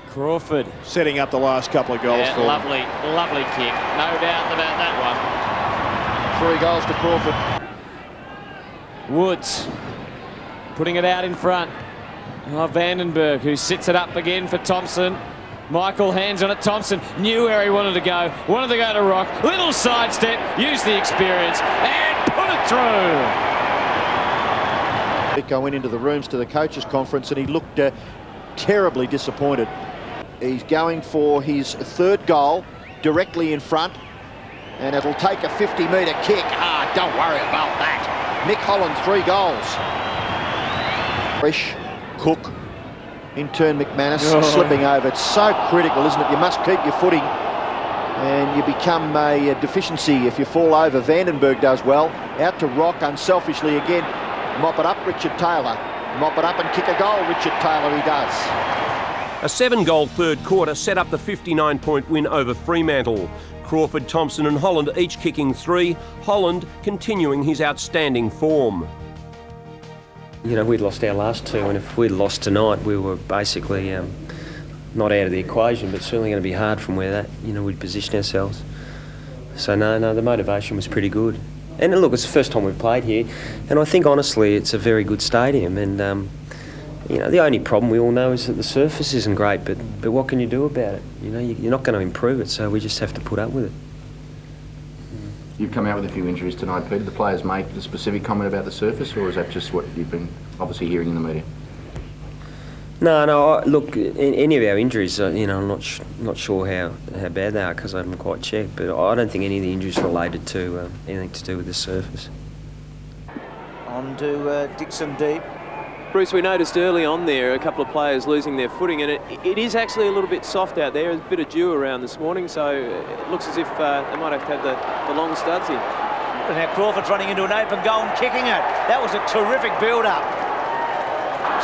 Crawford. Setting up the last couple of goals for lovely, lovely kick. No doubt about that one. 3 goals to Crawford. Woods putting it out in front. Oh, Vandenberg, who sits it up again for Thompson. Michael hands on it. Thompson knew where he wanted to go to Rock. Little sidestep, used the experience, and put it through. Rico went into the rooms to the coaches' conference and he looked terribly disappointed. He's going for his 3rd goal directly in front, and it'll take a 50-metre kick. Don't worry about that. Nick Holland, 3 goals. Fresh, Cook, in turn McManus, slipping over. It's so critical, isn't it? You must keep your footing, and you become a deficiency if you fall over. Vandenberg does well. Out to Rock unselfishly again. Mop it up, Richard Taylor. Mop it up and kick a goal, Richard Taylor, he does. A 7-goal third quarter set up the 59-point win over Fremantle. Crawford, Thompson and Holland each kicking 3, Holland continuing his outstanding form. You know, we'd lost our last 2, and if we'd lost tonight, we were basically not out of the equation, but certainly going to be hard from where that, we'd position ourselves. So no, the motivation was pretty good. And look, it's the first time we've played here, and I think honestly it's a very good stadium, and the only problem we all know is that the surface isn't great, but what can you do about it? You're not going to improve it, so we just have to put up with it. You've come out with a few injuries tonight, Peter. Did the players make the specific comment about the surface, or is that just what you've been obviously hearing in the media? No. Look, any of our injuries, I'm not sure how bad they are because I haven't quite checked. But I don't think any of the injuries are related to anything to do with the surface. On to Dixon deep. Bruce, we noticed early on there a couple of players losing their footing, and it is actually a little bit soft out there. There's a bit of dew around this morning, so it looks as if they might have to have the long studs in. And now Crawford's running into an open goal and kicking it. That was a terrific build-up.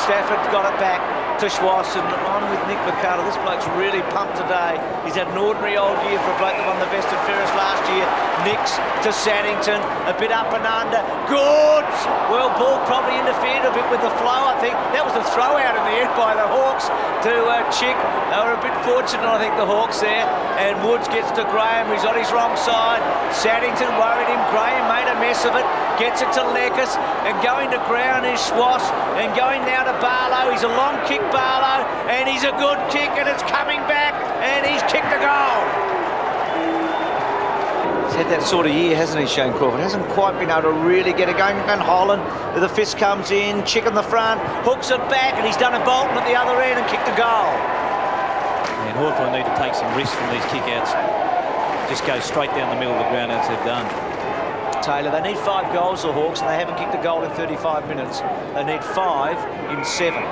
Stafford's got it back to Schwass, and on with Nick McCarter. This bloke's really pumped today. He's had an ordinary old year for a bloke that won the best and fairest last year. Nicks to Saddington, a bit up and under. Good! Well, ball probably interfered a bit with the flow, I think. That was a throw out in the end by the Hawks to Chick. They were a bit fortunate, I think, the Hawks there. And Woods gets to Graham, he's on his wrong side. Saddington worried him. Graham made a mess of it. Gets it to Lekas, and going to ground is Schwass, and going now to Barlow. He's a long kick, Barlow, and he's a good kick, and it's coming back, and he's kicked a goal. He's had that sort of year, hasn't he, Shane Crawford? Hasn't quite been able to really get it going. And Holland, the fist comes in, Chick in the front, hooks it back, and he's done a Bolton at the other end and kicked a goal. And Hawthorn need to take some risks from these kick-outs. Just go straight down the middle of the ground as they've done. Taylor, they need 5 goals, the Hawks, and they haven't kicked a goal in 35 minutes. They need 5 in 7.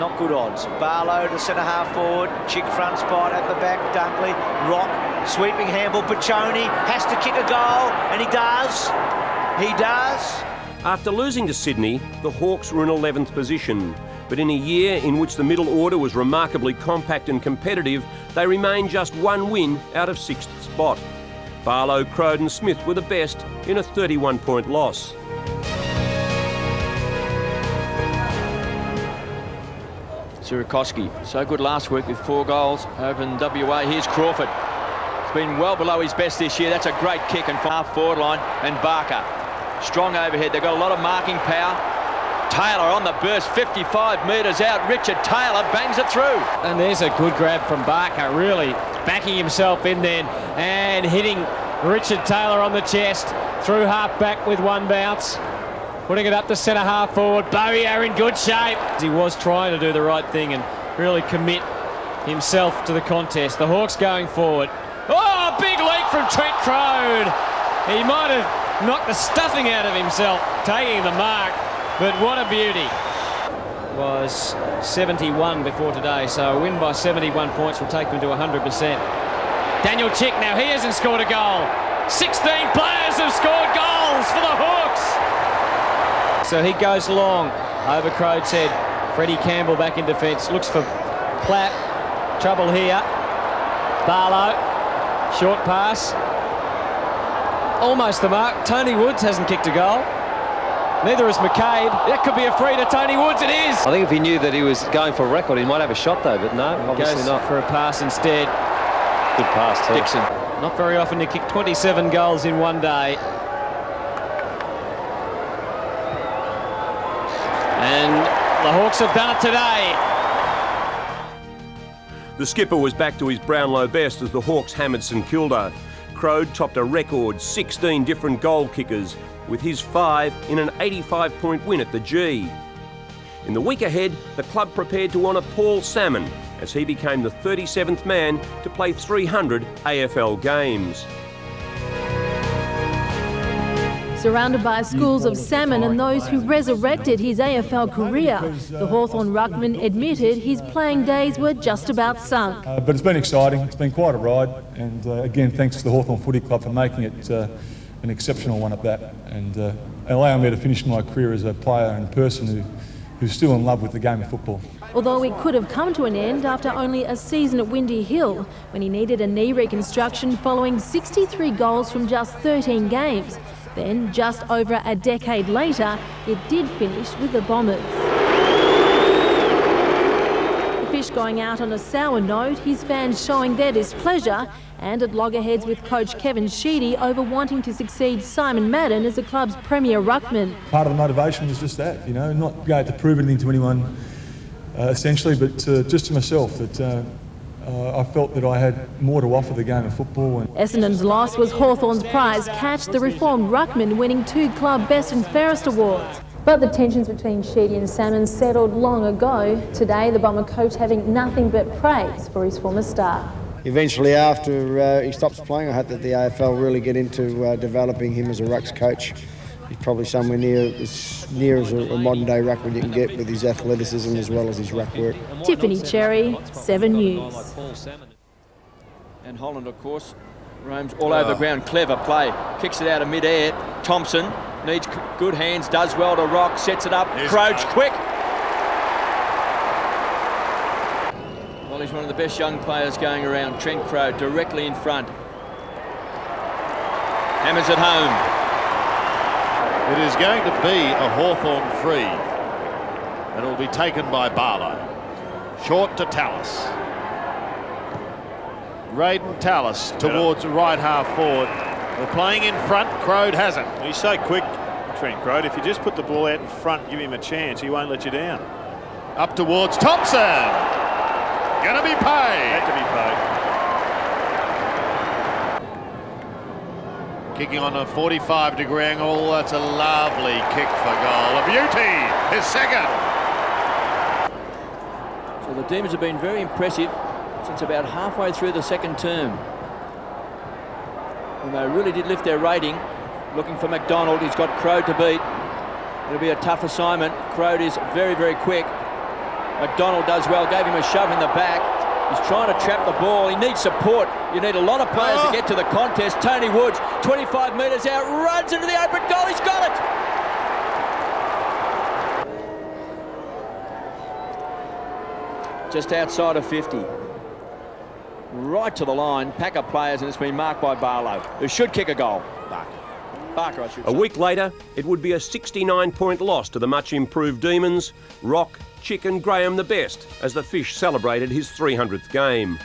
Not good odds. Barlow to centre-half forward, Chick front spot at the back, Dunkley, Rock, sweeping handball, Piccioni has to kick a goal, and he does. He does. After losing to Sydney, the Hawks were in 11th position. But in a year in which the middle order was remarkably compact and competitive, they remained just 1 win out of 6th spot. Barlow, Crode and Smith were the best in a 31-point loss. Surakoski, so good last week with 4 goals over in WA. Here's Crawford. It's been well below his best this year. That's a great kick and half forward line. And Barker, strong overhead. They've got a lot of marking power. Taylor on the burst, 55 metres out. Richard Taylor bangs it through. And there's a good grab from Barker, really backing himself in then and hitting Richard Taylor on the chest. Through half back with 1 bounce. Putting it up to centre half forward. Bowyer in good shape. He was trying to do the right thing and really commit himself to the contest. The Hawks going forward. Oh, big leap from Trent Crode. He might have knocked the stuffing out of himself, taking the mark. But what a beauty. Was 71 before today, so a win by 71 points will take them to 100%. Daniel Chick, now he hasn't scored a goal. 16 players have scored goals for the Hawks. So he goes long over Crode's head. Freddie Campbell back in defence, looks for Platt. Trouble here. Barlow, short pass. Almost the mark. Tony Woods hasn't kicked a goal. Neither has McCabe. That could be a free to Tony Woods. It is. I think if he knew that he was going for a record, he might have a shot though, but no, obviously goes not. For a pass instead. Good pass too. Dixon. Not very often to kick 27 goals in one day. And the Hawks have done it today. The skipper was back to his Brownlow best as the Hawks hammered St Kilda. Crode topped a record 16 different goal kickers, with his 5 in an 85-point win at the G. In the week ahead, the club prepared to honour Paul Salmon as he became the 37th man to play 300 AFL games. Surrounded by schools of salmon and those who resurrected his AFL career, the Hawthorn ruckman admitted his playing days were just about sunk. But it's been exciting, it's been quite a ride, and again thanks to the Hawthorn Footy Club for making it an exceptional one at that, and allowing me to finish my career as a player and person who's still in love with the game of football. Although it could have come to an end after only a season at Windy Hill, when he needed a knee reconstruction following 63 goals from just 13 games. Then, just over a decade later, it did finish with the Bombers. The Fish going out on a sour note, his fans showing their displeasure, and at loggerheads with coach Kevin Sheedy over wanting to succeed Simon Madden as the club's premier ruckman. Part of the motivation was just that, you know, not going to prove anything to anyone essentially, but just to myself, that I felt that I had more to offer the game of football. Essendon's loss was Hawthorn's prize catch, the reformed ruckman winning 2 club Best and Fairest awards. But the tensions between Sheedy and Salmon settled long ago. Today, the Bomber coach having nothing but praise for his former star. Eventually, after he stops playing, I hope that the AFL really get into developing him as a rucks coach. He's probably somewhere near as a modern-day ruckman you can get with his athleticism as well as his ruck work. Tiffany Cherry, 7 News. And Holland, of course, roams all over the ground. Clever play. Kicks it out of mid-air. Thompson needs good hands, does well to rock, sets it up. Crode's quick. Well, he's one of the best young players going around. Trent Crode directly in front. Hammers it home. It is going to be a Hawthorn free, and it will be taken by Barlow. Short to Tallis. Raiden Tallis towards the right half forward. They're playing in front. Crode hasn't. He's so quick, Trent Crode. If you just put the ball out in front, give him a chance, he won't let you down. Up towards Thompson. Gonna be paid. Had to be paid. Kicking on a 45-degree angle. That's a lovely kick for goal. A beauty. His second. So the Demons have been very impressive since about halfway through the second term. And they really did lift their rating. Looking for McDonald. He's got Crode to beat. It'll be a tough assignment. Crode is very, very quick. McDonald does well. Gave him a shove in the back. He's trying to trap the ball. He needs support. You need a lot of players to get to the contest. Tony Woods, 25 metres out, runs into the open goal. He's got it! Just outside of 50. Right to the line. Pack of players, and it's been marked by Barlow, who should kick a goal. Barker, I should say. A week later, it would be a 69-point loss to the much-improved Demons. Rock, Chick and Graham the best as the Fish celebrated his 300th game.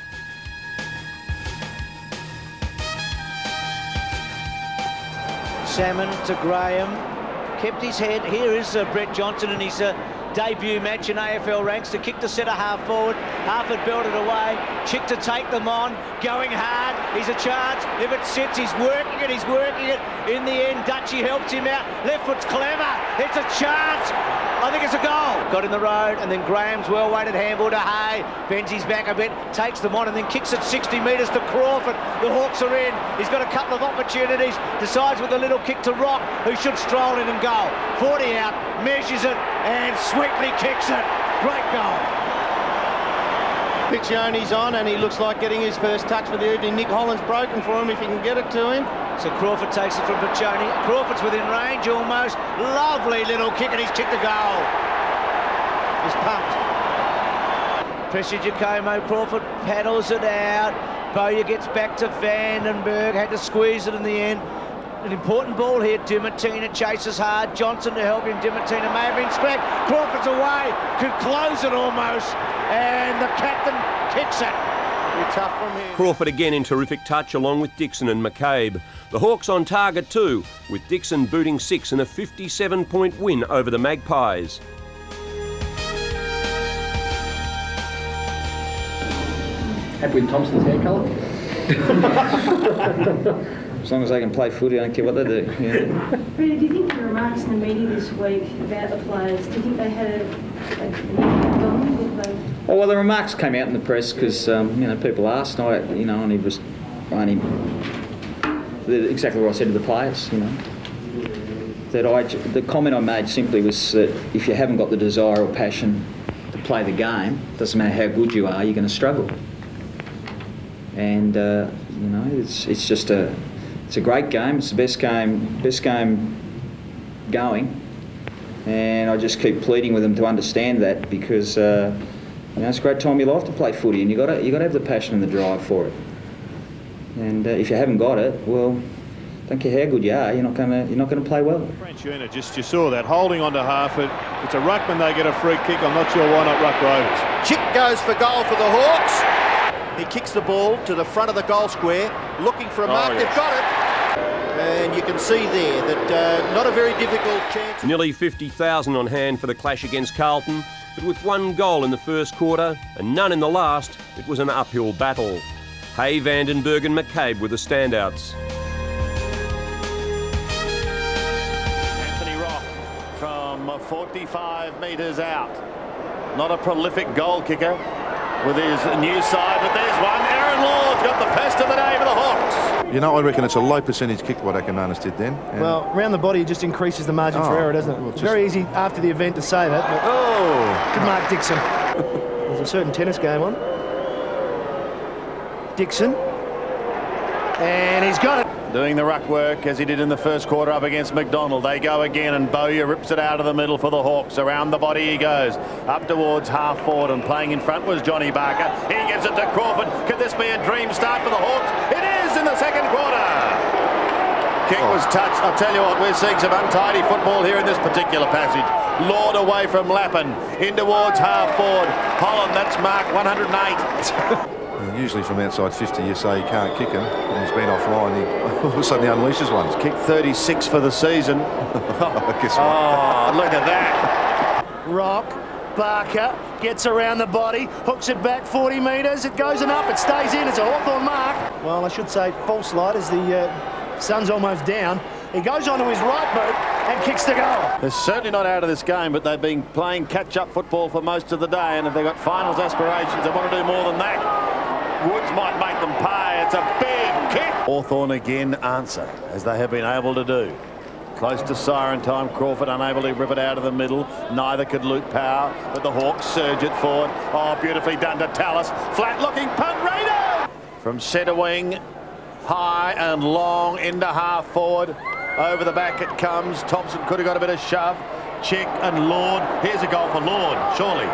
Salmon to Graham, kept his head. Here is Brett Johnson, and he's debut match in AFL ranks, to kick to centre half forward. Harford belted away. Chick to take them on, going hard. He's a chance. If it sits, he's working it. In the end, Dutchie helps him out. Left foot's clever. It's a chance. I think it's a goal. Got in the road, and then Graham's well-weighted handball to Hay. Bends his back a bit, takes them on, and then kicks it 60 metres to Crawford. The Hawks are in. He's got a couple of opportunities. Decides with a little kick to Rock, who should stroll in and goal. 40 out, measures it, and sweetly kicks it. Great goal. Piccione's on, and he looks like getting his first touch for the evening. Nick Holland's broken for him if he can get it to him. So Crawford takes it from Piccione. Crawford's within range almost. Lovely little kick, and he's kicked a goal. He's pumped. Pressure Giacomo. Crawford paddles it out. Bowyer gets back to Vandenberg. Had to squeeze it in the end. An important ball here. Dimartina chases hard. Johnson to help him. Dimartina may have been scrapped. Crawford's away. Could close it almost. And the captain kicks it. Tough from here. Crawford again in terrific touch along with Dixon and McCabe. The Hawks on target too, with Dixon booting 6 in a 57-point win over the Magpies. Happy with Thompson's hair colour? As long as they can play footy, I don't care what they do. Yeah. Peter, do you think the remarks in the media this week about the players, do you think they had a impact on them? Oh, well, the remarks came out in the press because people asked, and he was only exactly what I said to the players. The comment I made simply was that if you haven't got the desire or passion to play the game, doesn't matter how good you are, you're going to struggle. And it's a great game. It's the best game going, and I just keep pleading with them to understand that because it's a great time of your life to play footy, and you got to have the passion and the drive for it. And if you haven't got it, well, don't care how good you are, you're not going to play well. French unit, you saw that holding on to Harford. If it's a ruckman, they get a free kick. I'm not sure why not ruck Rovers. Chick goes for goal for the Hawks. He kicks the ball to the front of the goal square, looking for a mark. Yes. They've got it. And you can see there that not a very difficult chance. Nearly 50,000 on hand for the clash against Carlton, but with 1 goal in the first quarter and none in the last, it was an uphill battle. Hay, Vandenberg and McCabe were the standouts. Anthony Rock from 45 metres out. Not a prolific goal kicker with his new side, but there's one. Aaron Lord's got the first of the day for the Hawks. I reckon it's a low percentage kick what Akermanis did then. Well, round the body it just increases the margin for error, doesn't it? Well, it's very easy after the event to say that, but good mark, Dixon. There's a certain tennis game on. Dixon. And he's got it. Doing the ruck work as he did in the first quarter up against McDonald. They go again and Bowyer rips it out of the middle for the Hawks. Around the body he goes. Up towards half forward, and playing in front was Johnny Barker. He gives it to Crawford. Could this be a dream start for the Hawks? It is in the second quarter. Kick was touched. I'll tell you what, we're seeing some untidy football here in this particular passage. Lord away from Lappin. In towards half forward. Holland, that's mark 108. Usually from outside 50 you say you can't kick him, and he's been offline. All of a sudden he unleashes one. He's kicked 36 for the season. Oh, look at that. Rock, Barker gets around the body, hooks it back 40 metres, it goes enough, it stays in, it's a Hawthorn mark. Well, I should say false light as the sun's almost down. He goes onto his right boot and kicks the goal. They're certainly not out of this game, but they've been playing catch-up football for most of the day, and if they've got finals aspirations, they want to do more than that. Woods might make them pay. It's a big kick. Hawthorn again answer, as they have been able to do. Close to siren time. Crawford unable to rip it out of the middle. Neither could Luke Power, but the Hawks surge it forward. Oh, beautifully done to Tallis. Flat-looking punt. Raider! From centre wing, high and long into half forward. Over the back it comes. Thompson could have got a bit of shove. Chick and Lord. Here's a goal for Lord, surely.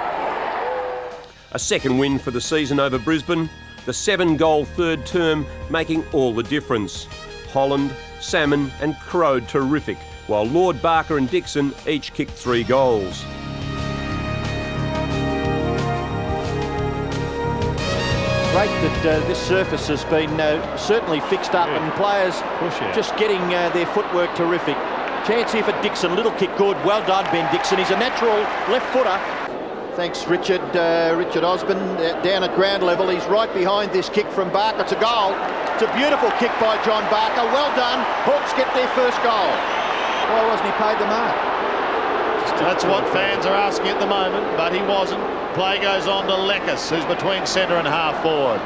A second win for the season over Brisbane. The 7-goal third term making all the difference. Holland, Salmon and Crode terrific, while Lord, Barker and Dixon each kicked 3 goals. Great that this surface has been certainly fixed up and players just getting their footwork terrific. Chance here for Dixon. Little kick good. Well done, Ben Dixon. He's a natural left footer. Thanks, Richard. Richard Osborne down at ground level. He's right behind this kick from Barker. It's a goal. It's a beautiful kick by John Barker. Well done. Hawks get their first goal. Why wasn't he paid the mark? That's what fans are asking at the moment, but he wasn't. Play goes on to Leckis, who's between centre and half forward.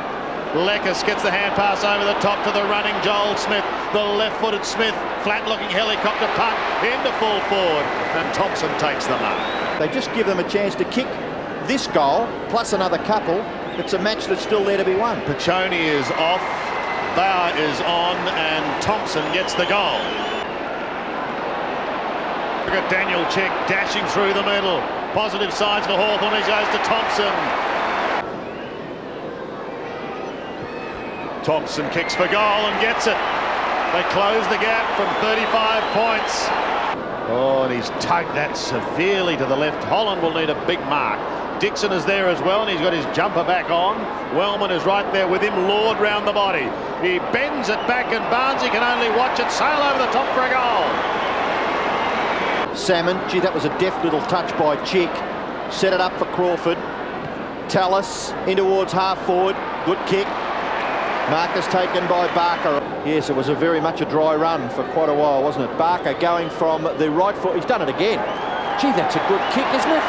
Leckis gets the hand pass over the top to the running Joel Smith. The left-footed Smith, flat-looking helicopter punt into full forward, and Thompson takes the mark. They just give them a chance to kick this goal, plus another couple. It's a match that's still there to be won. Piccioni is off, Bauer is on, and Thompson gets the goal. Look at Daniel Chick dashing through the middle. Positive signs for Hawthorn. He goes to Thompson. Thompson kicks for goal and gets it. They close the gap from 35 points. Oh, and he's tugged that severely to the left. Holland will need a big mark. Dixon is there as well, and he's got his jumper back on. Wellman is right there with him. Lord round the body. He bends it back, and Barnesy can only watch it sail over the top for a goal. Salmon, gee, that was a deft little touch by Chick. Set it up for Crawford. Tallis in towards half forward. Good kick. Marcus taken by Barker. Yes, it was very much a dry run for quite a while, wasn't it? Barker going from the right foot. He's done it again. Gee, that's a good kick, isn't it?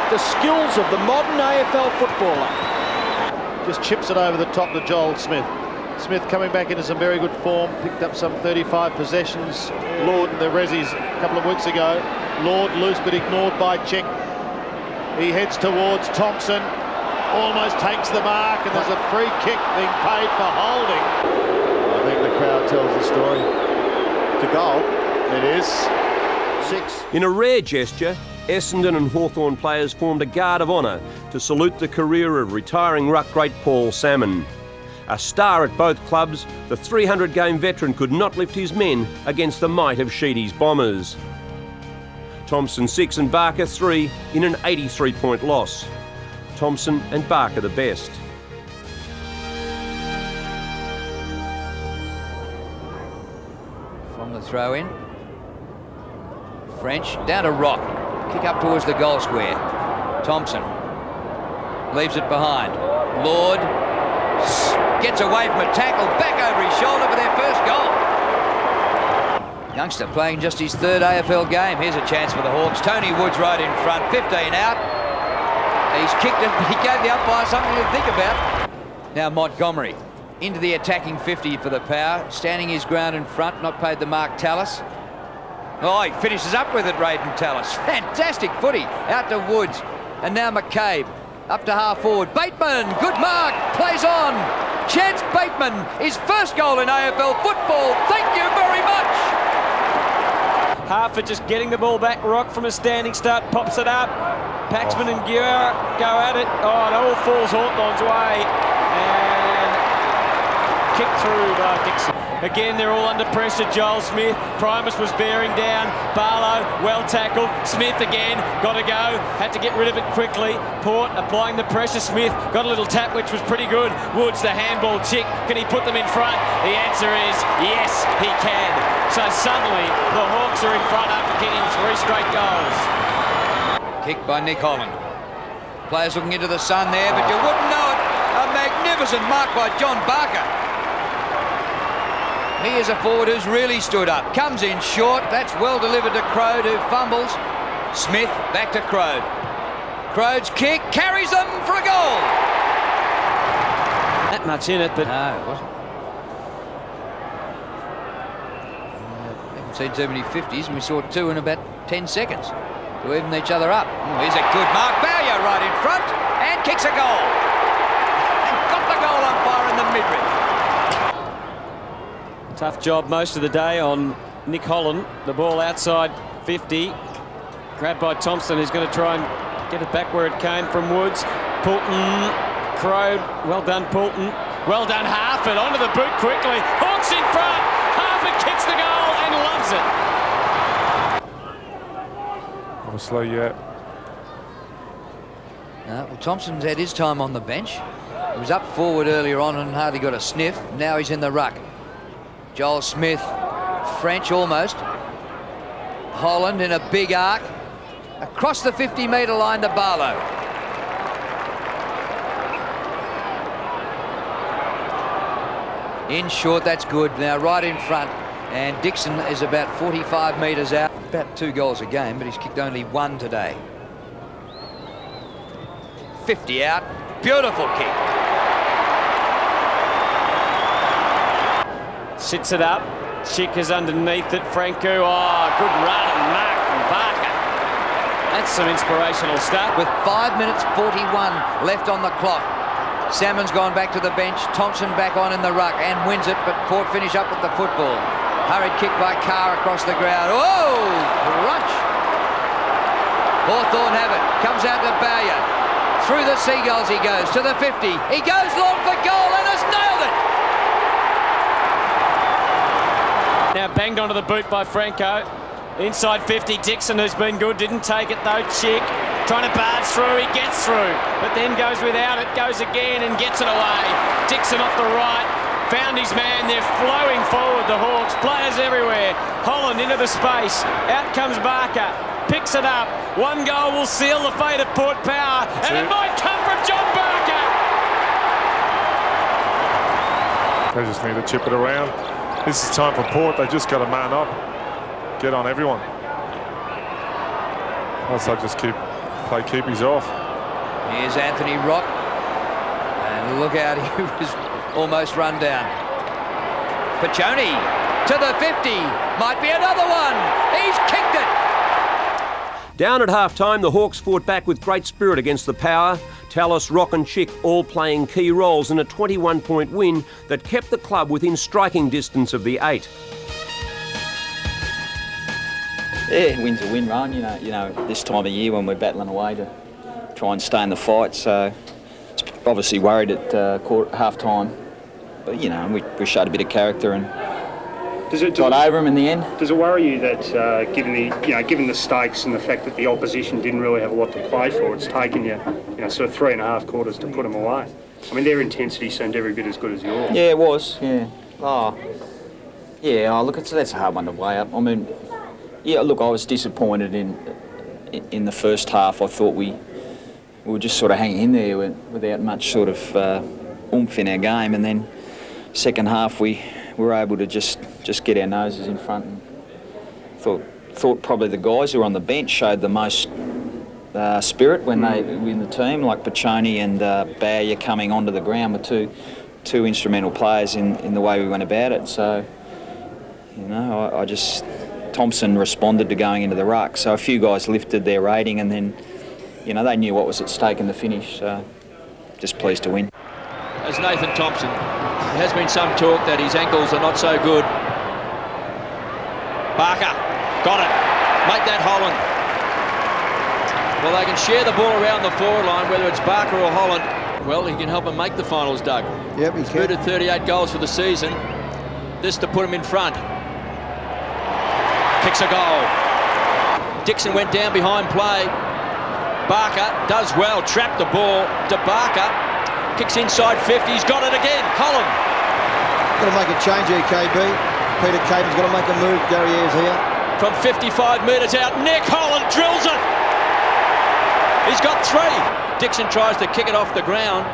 The skills of the modern AFL footballer. Just chips it over the top to Joel Smith. Smith coming back into some very good form. Picked up some 35 possessions. Lord in the Rezzies a couple of weeks ago. Lord loose but ignored by Chick. He heads towards Thompson. Almost takes the mark, and there's a free kick being paid for holding. I think the crowd tells the story. To goal. It is. 6. In a rare gesture, Essendon and Hawthorn players formed a guard of honour to salute the career of retiring ruck great Paul Salmon. A star at both clubs, the 300-game veteran could not lift his men against the might of Sheedy's Bombers. Thompson 6 and Barker 3 in an 83-point loss. Thompson and Barker the best. From the throw in. French down to Rock. Kick up towards the goal square. Thompson leaves it behind. Lord gets away from a tackle, back over his shoulder for their first goal. Youngster playing just his third AFL game. Here's a chance for the Hawks. Tony Woods right in front, 15 out. He's kicked it, he gave the umpire something to think about. Now Montgomery into the attacking 50 for the Power, standing his ground in front, not paid the mark Tallis. Oh, he finishes up with it, Raiden Tallis. Fantastic footy, out to Woods. And now McCabe, up to half forward. Bateman, good mark, plays on. Chance Bateman, his first goal in AFL football. Thank you very much. Hartford just getting the ball back. Rock from a standing start, pops it up. Paxman and Gear go at it. Oh, it all falls Hawthorn's way. And kicked through by Dixon. Again, they're all under pressure. Joel Smith, Primus was bearing down. Barlow, well tackled. Smith again, got to go. Had to get rid of it quickly. Port applying the pressure. Smith got a little tap, which was pretty good. Woods, the handball Chick. Can he put them in front? The answer is yes, he can. So suddenly, the Hawks are in front after kicking 3 straight goals. Kicked by Nick Holland. Players looking into the sun there, but you wouldn't know it. A magnificent mark by John Barker. He is a forward who's really stood up. Comes in short. That's well delivered to Crode, who fumbles. Smith back to Crode. Crode's kick carries them for a goal. That much in it, but no, it wasn't. Haven't seen too many 50s, and we saw 2 in about 10 seconds to even each other up. Here's a good mark. Bowyer right in front and kicks a goal. And got the goal umpire in the midriff. Tough job most of the day on Nick Holland. The ball outside 50. Grabbed by Thompson, who's going to try and get it back where it came from Woods. Poulton, Crode, well done Poulton. Well done Harford, onto the boot quickly. Hawks in front. Harford kicks the goal and loves it. Obviously, yeah. Well, Thompson's had his time on the bench. He was up forward earlier on and hardly got a sniff. Now he's in the ruck. Joel Smith, French almost. Holland in a big arc. Across the 50-metre line to Barlow. In short, that's good. Now right in front. And Dixon is about 45 metres out. About 2 goals a game, but he's kicked only 1 today. 50 out. Beautiful kick. Sits it up. Chick is underneath it. Franco, oh, good run and mark from Barker. That's some inspirational stuff. With 5 minutes 41 left on the clock. Salmon's gone back to the bench. Thompson back on in the ruck and wins it, but Port finish up with the football. Hurried kick by Carr across the ground. Oh, crunch. Hawthorn have it. Comes out to Bowyer. Through the Seagulls he goes to the 50. He goes long for goal and has nailed it. Now banged onto the boot by Franco. Inside 50, Dixon, who's been good, didn't take it though. Chick trying to barge through, he gets through, but then goes without it, goes again and gets it away. Dixon off the right, found his man, they're flowing forward, the Hawks, players everywhere. Holland into the space, out comes Barker, picks it up. 1 goal will seal the fate of Port Power, and it might come from John Barker. They just need to chip it around. This is time for Port, they just got to man up. Get on everyone. Else they'll just play keepies off. Here's Anthony Rock. And look out, he was almost run down. Pachoni to the 50. Might be another one. He's kicked it. Down at half-time, the Hawks fought back with great spirit against the Power. Tallis, Rock and Chick all playing key roles in a 21-point win that kept the club within striking distance of the 8. Yeah, win's a win, Ron. You know, this time of year when we're battling away to try and stay in the fight. So it's obviously worried at half-time, but you know, we showed a bit of character and got over them in the end. Does it worry you that given the stakes and the fact that the opposition didn't really have a lot to play for, it's taken you sort of 3.5 quarters to put them away? I mean, their intensity seemed every bit as good as yours. Yeah, it was. Yeah. Look, that's a hard one to weigh up. I mean. Yeah, look, I was disappointed in the first half. I thought we were just sort of hanging in there without much sort of oomph in our game, and then second half we were able to just get our noses in front. And thought probably the guys who were on the bench showed the most spirit when they were in the team, like Pachoni and Bowyer coming onto the ground with two instrumental players in the way we went about it. So, you know, I just. Thompson responded to going into the ruck, so a few guys lifted their rating, and then, you know, they knew what was at stake in the finish, so just pleased to win. As Nathan Thompson, there has been some talk that his ankles are not so good. Barker, got it, make that Holland. Well, they can share the ball around the forward line, whether it's Barker or Holland. Well, he can help them make the finals, Doug. Yep, he can. 38 goals for the season. This to put him in front. Kicks a goal. Dixon went down behind play. Barker does well, trapped the ball to Barker. Kicks inside 50, he's got it again. Holland. Got to make a change here, KB. Peter Caden's got to make a move. Gary Ayres here. From 55 metres out, Nick Holland drills it. He's got 3. Dixon tries to kick it off the ground.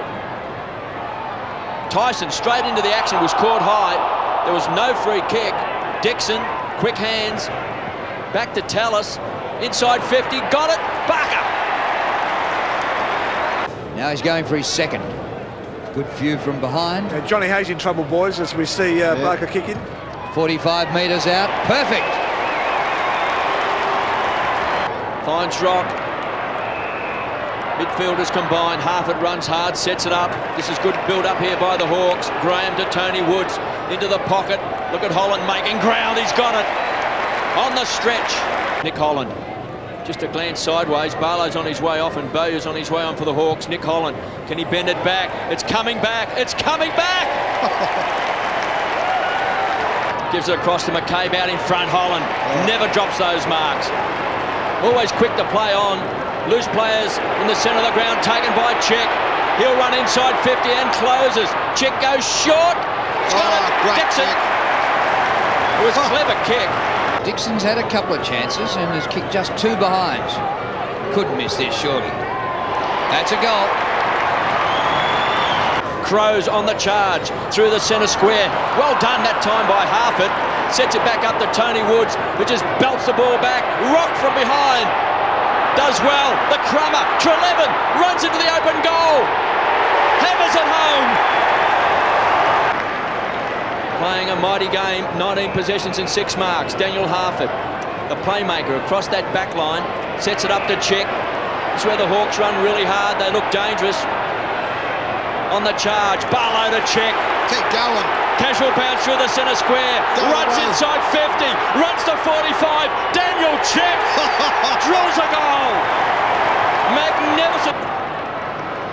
Tyson straight into the action, was caught high. There was no free kick. Dixon, quick hands, back to Tallis, inside 50, got it, Barker. Now he's going for his second. Good view from behind. Johnny Hayes in trouble, boys, as we see Barker kicking. 45 metres out, perfect. Finds Rock. Midfielders combined, Harford runs hard, sets it up. This is good build up here by the Hawks. Graham to Tony Woods, into the pocket. Look at Holland making ground, he's got it. On the stretch, Nick Holland. Just a glance sideways, Barlow's on his way off and Bowyer's on his way on for the Hawks. Nick Holland, can he bend it back? It's coming back, it's coming back! Gives it across to McCabe out in front, Holland. Never drops those marks. Always quick to play on. Loose players in the centre of the ground, taken by Chick. He'll run inside 50 and closes. Chick goes short. He's got it. Dixon. It was a clever kick. Dixon's had a couple of chances and has kicked just 2 behinds. Couldn't miss this, surely. That's a goal. Crows on the charge through the centre square. Well done that time by Harford. Sets it back up to Tony Woods, who just belts the ball back. Rock from behind. Does well. The crummer. Trelevin runs into the open goal. Hammers it home. Playing a mighty game. 19 possessions and 6 marks. Daniel Harford, the playmaker across that back line. Sets it up to Chick. It's where the Hawks run really hard. They look dangerous. On the charge. Barlow to Chick. Keep going. Casual bounce through the centre square. Runs inside 50. Runs to 45. Daniel Chick drills a goal. Magnificent.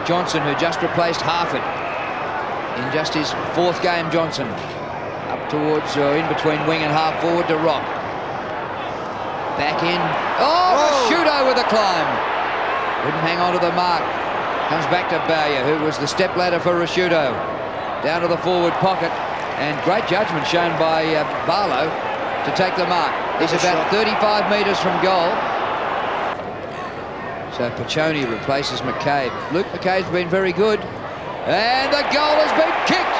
Johnson, who just replaced Harford in just his 4th game. Johnson up towards in between wing and half forward to Rock. Back in. Oh, Rashudo with a climb. Wouldn't hang on to the mark. Comes back to Bowyer, who was the step ladder for Rashudo. Down to the forward pocket. And great judgment shown by Barlow to take the mark. He's about 35 metres from goal. So Piccioni replaces McCabe. Luke McCabe's been very good. And the goal has been kicked.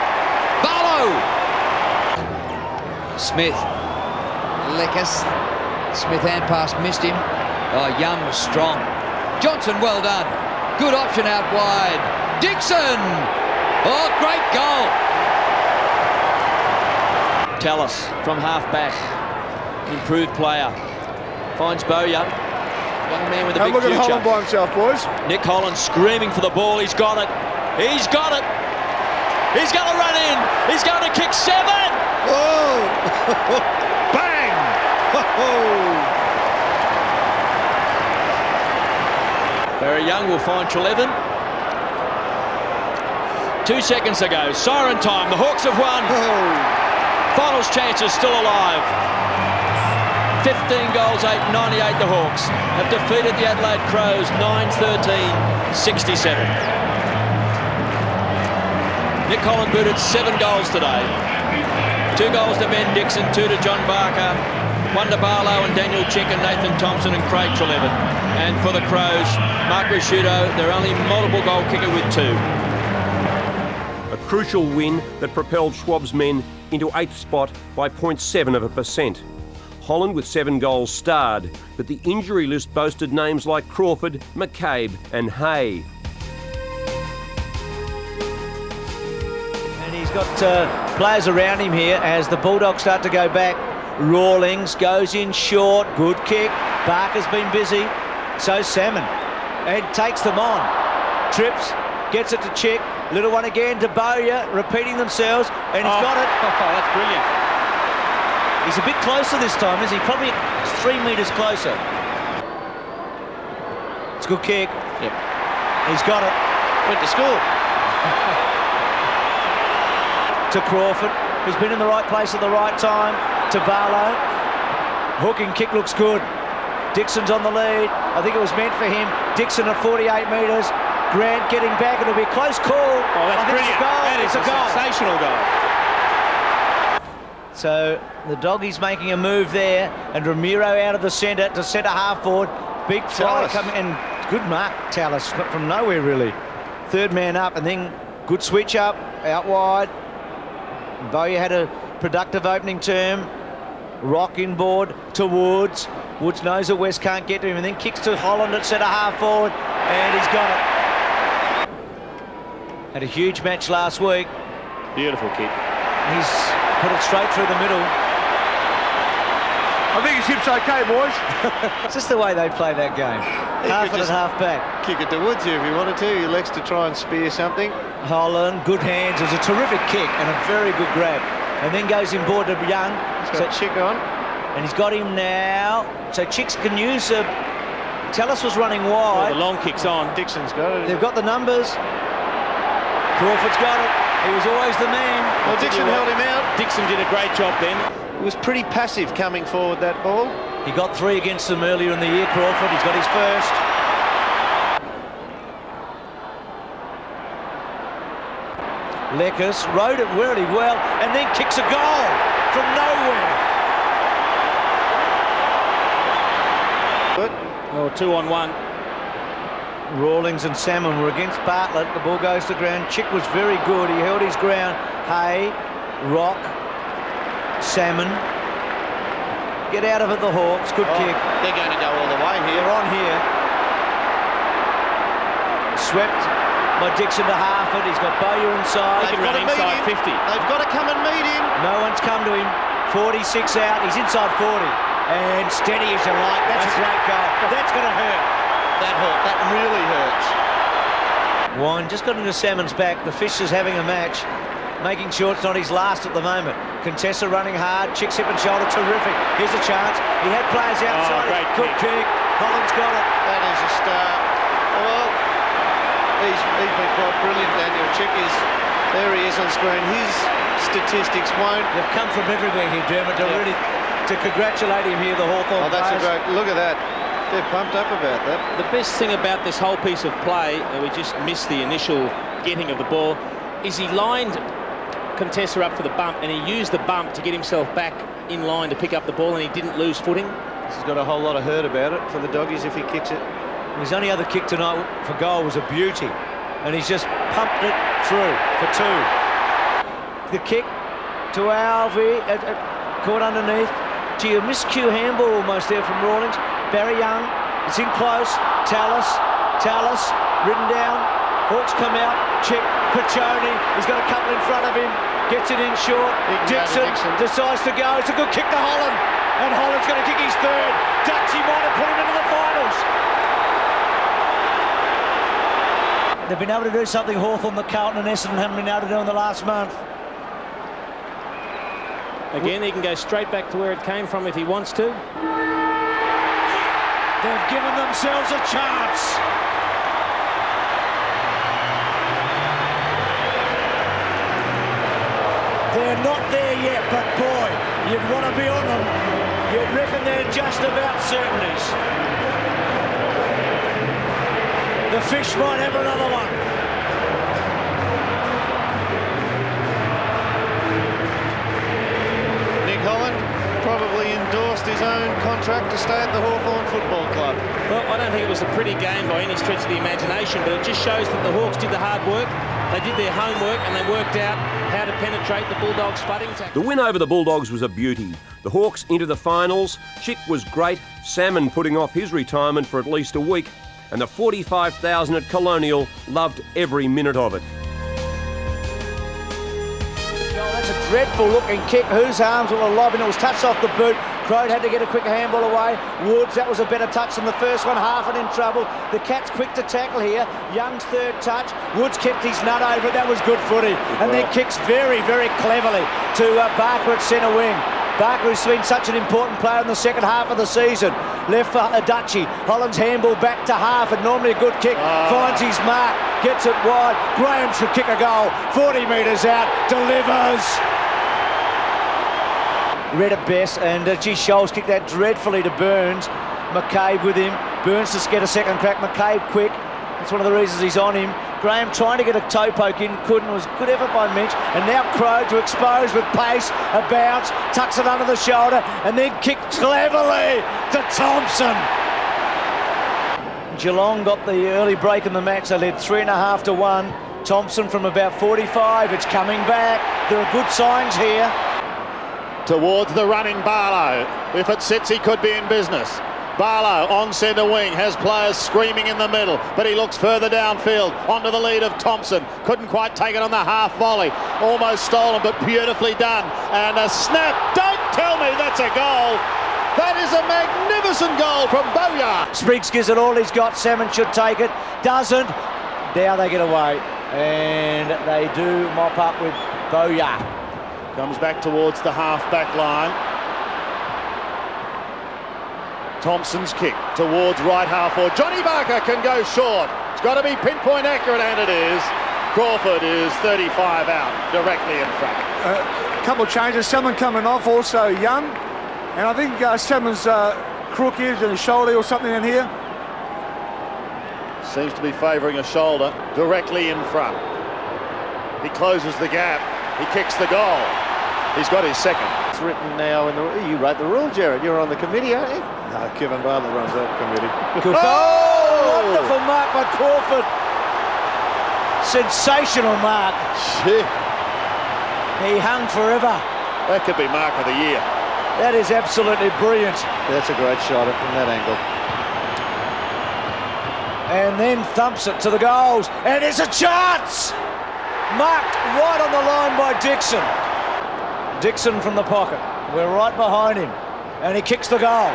Barlow. Smith. Leckus. Smith hand pass missed him. Oh, Young was strong. Johnson, well done. Good option out wide. Dixon. Oh, great goal. Tallis from half-back. Improved player. Finds Bowyer. Young man with a big future. Look at Holland by himself, boys. Nick Holland screaming for the ball. He's got it. He's got it. He's going to run in. He's going to kick 7. Oh! Bang! Barry Young will find Trelevin. 2 seconds to go. Siren time. The Hawks have won. Finals chances still alive. 15 goals, 8-98 the Hawks have defeated the Adelaide Crows 9-13-67. Nick Holland booted 7 goals today. 2 goals to Ben Dixon, 2 to John Barker, 1 to Barlow and Daniel Chick and Nathan Thompson and Craig Trelevin. And for the Crows, Mark Rashudo, their only multiple goal kicker with 2. A crucial win that propelled Schwab's men into 8th spot by 0.7%. Holland with 7 goals starred, but the injury list boasted names like Crawford, McCabe and Hay. And he's got players around him here as the Bulldogs start to go back. Rawlings goes in short, good kick. Barker's been busy, so Salmon. And takes them on. Trips, gets it to Chick. Little one again to Bowyer, repeating themselves, and he's got it. Oh, that's brilliant. He's a bit closer this time, is he? Probably 3 metres closer. It's a good kick. Yep. He's got it. Went to school. To Crawford, who's been in the right place at the right time. To Barlow. Hooking kick looks good. Dixon's on the lead. I think it was meant for him. Dixon at 48 metres. Grant getting back. It'll be a close call. Oh, that's brilliant. It's a goal. Sensational goal. So the Doggies making a move there, and Ramiro out of the centre to centre half forward. Big fly coming, and good mark, Tallis, from nowhere really. 3rd man up, and then good switch up, out wide. Bowyer had a productive opening term. Rock inboard to Woods. Woods knows that West can't get to him, and then kicks to Holland at centre half forward, and he's got it. Had a huge match last week. Beautiful kick. He's put it straight through the middle. I think his hip's okay, boys. It's just the way they play that game. Half it and half back. Kick it to Woods here if he wanted to. He elects to try and spear something. Holland, good hands. It was a terrific kick and a very good grab. And then goes inboard to Young. He's got Chick on. And he's got him now. So Chicks can use Tallis was running wide. The long kick's on. Dixon's got it. They've got the numbers. Crawford's got it. He was always the man. Well, Dixon held him out. Dixon did a great job then. He was pretty passive coming forward, that ball. He got 3 against them earlier in the year, Crawford. He's got his first. Leckus rode it really well and then kicks a goal from nowhere. Or 2-on-1. Rawlings and Salmon were against Bartlett. The ball goes to ground. Chick was very good. He held his ground. Hay, Rock, Salmon. Get out of it, the Hawks. Good kick. They're going to go all the way here. They're on here. Swept by Dixon to Harford. He's got Bowyer inside. He can run inside 50. They've got to come and meet him. No one's come to him. 46 out. He's inside 40. And steady as you like. That's a great goal. That's going to hurt. That really hurts. Wine just got into Salmon's back. The Fish is having a match, making sure it's not his last at the moment. Contessa running hard. Chick's hip and shoulder. Terrific. Here's a chance. He had players outside. Great Good kick. Holland's got it. That is a start. Well, he's been quite brilliant, Daniel Chick. There he is on screen. His statistics won't. They've come from everywhere here, Dermot, to congratulate him here, the Hawthorn that's players. a great, look at that. They're pumped up about that. The best thing about this whole piece of play, and we just missed the initial getting of the ball, is he lined Contessa up for the bump, and he used the bump to get himself back in line to pick up the ball, and he didn't lose footing. He's got a whole lot of hurt about it for the Doggies if he kicks it. His only other kick tonight for goal was a beauty, and he's just pumped it through for 2. The kick to Alvey, caught underneath. Gee, a miscue handball almost there from Rawlings. Barry Young, it's in close. Tallis, ridden down. Hawks come out. Chick, Piccioni, he's got a couple in front of him. Gets it in short. Dixon decides to go. It's a good kick to Holland. And Holland's going to kick his 3rd. Dutchy might have put him into the finals. They've been able to do something Hawthorn that Carlton and Essendon haven't been able to do in the last month. Again, he can go straight back to where it came from if he wants to. They've given themselves a chance. They're not there yet, but boy, you'd want to be on them. You'd reckon they're just about certainties. The Fish might have another one. Holland probably endorsed his own contract to stay at the Hawthorn Football Club. Well, I don't think it was a pretty game by any stretch of the imagination, but it just shows that the Hawks did the hard work, they did their homework, and they worked out how to penetrate the Bulldogs' fighting tactics. The win over the Bulldogs was a beauty. The Hawks into the finals. Chick was great. Salmon putting off his retirement for at least a week. And the 45,000 at Colonial loved every minute of it. That's a dreadful looking kick. Whose arms will lob in? It was touched off the boot. Crode had to get a quick handball away. Woods, that was a better touch than the first one. Harford in trouble. The Cats quick to tackle here. Young's 3rd touch. Woods kept his nut over it. That was good footy. And then kicks very, very cleverly to Barker at centre wing. Barker, who's been such an important player in the second half of the season. Left for Adachi. Holland's handball back to Harford. Normally a good kick. Finds his mark. Gets it wide. Graham should kick a goal. 40 metres out. Delivers. Read it best. And Scholes kicked that dreadfully to Burns. McCabe with him. Burns to get a second crack. McCabe quick. That's one of the reasons he's on him. Graham trying to get a toe poke in, couldn't. It was good effort by Mitch. And now Crowe to expose with pace, a bounce, tucks it under the shoulder, and then kicks cleverly to Thompson. Geelong got the early break in the match. They led 3.5 to 1. Thompson from about 45. It's coming back. There are good signs here. Towards the running Barlow. If it sits, he could be in business. Barlow on centre wing, has players screaming in the middle, but he looks further downfield, onto the lead of Thompson. Couldn't quite take it on the half volley. Almost stolen, but beautifully done. And a snap. Don't tell me that's a goal. That is a magnificent goal from Bowyer. Spriggs gives it all he's got. Salmon should take it. Doesn't. Now they get away. And they do mop up with Bowyer. Comes back towards the half-back line. Thompson's kick towards right half forward. Johnny Barker can go short. It's got to be pinpoint accurate, and it is. Crawford is 35 out, directly in front. A couple of changes. Salmon coming off, also Young. And I think Salmon's crook is and his shoulder or something in here. Seems to be favouring a shoulder, directly in front. He closes the gap. He kicks the goal. He's got his second. What's written now in the... You wrote the rule, Jared. You're on the committee, aren't you? No, Kevin Bartlett runs that committee. Wonderful mark by Crawford. Sensational mark. Shit. He hung forever. That could be mark of the year. That is absolutely brilliant. That's a great shot from that angle. And then thumps it to the goals. And it's a chance! Marked right on the line by Dixon. Dixon from the pocket. We're right behind him. And he kicks the goal.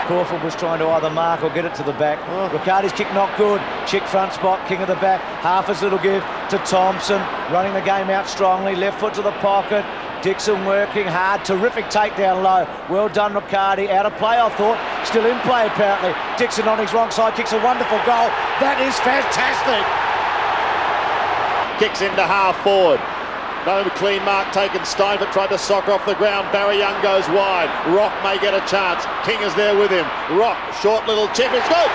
Crawford was trying to either mark or get it to the back. Riccardi's kick not good. Chick front spot, king of the back. Half his little give to Thompson. Running the game out strongly. Left foot to the pocket. Dixon working hard. Terrific takedown low. Well done, Riccardi. Out of play, I thought. Still in play, apparently. Dixon on his wrong side kicks a wonderful goal. That is fantastic. Kicks into half forward. No clean mark taken. Steinfort tried to soccer off the ground. Barry Young goes wide. Rock may get a chance. King is there with him. Rock, short little chip. It's good.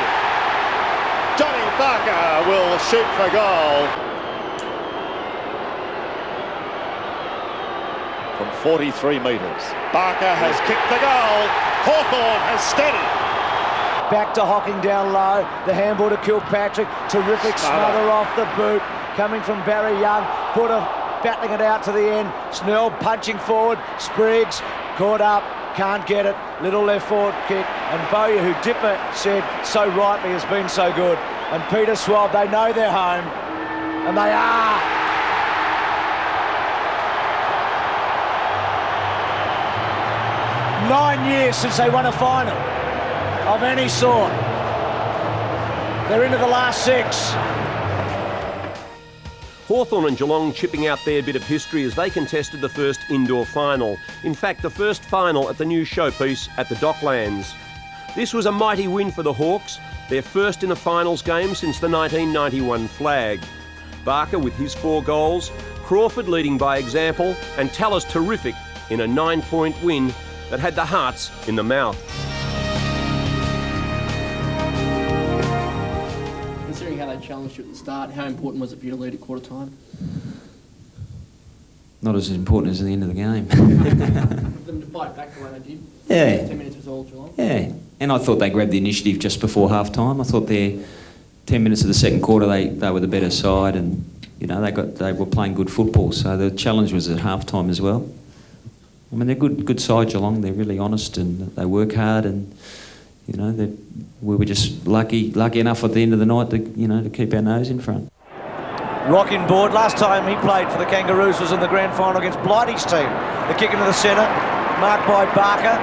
Johnny Barker will shoot for goal. From 43 metres. Barker has kicked the goal. Hawthorn has steadied. Back to Hocking down low. The handball to Kilpatrick. Terrific smother off the boot. Coming from Barry Young. Porter battling it out to the end. Snell punching forward. Spriggs caught up. Can't get it. Little left forward kick. And Bowyer, who Dipper said so rightly has been so good. And Peter Schwab, they know they're home. And they are. Nine years since they won a final of any sort. They're into the last 6. Hawthorn and Geelong chipping out their bit of history as they contested the first indoor final. In fact, the first final at the new showpiece at the Docklands. This was a mighty win for the Hawks, their first in a finals game since the 1991 flag. Barker with his 4 goals, Crawford leading by example, and Tallis terrific in a 9-point win that had the Hearts in the mouth. Considering how they challenged you at the start, how important was it for you to lead at quarter time? Not as important as at the end of the game. Them to fight back the way they did. Yeah. 10 minutes was all Geelong. Yeah, and I thought they grabbed the initiative just before half-time. I thought their 10 minutes of the second quarter, they were the better side, and you know they were playing good football. So the challenge was at half-time as well. I mean, they're good side, Geelong. They're really honest and they work hard, and you know we were just lucky enough at the end of the night to keep our nose in front. Rocking board. Last time he played for the Kangaroos was in the grand final against Blighty's team. The kick into the centre, marked by Barker.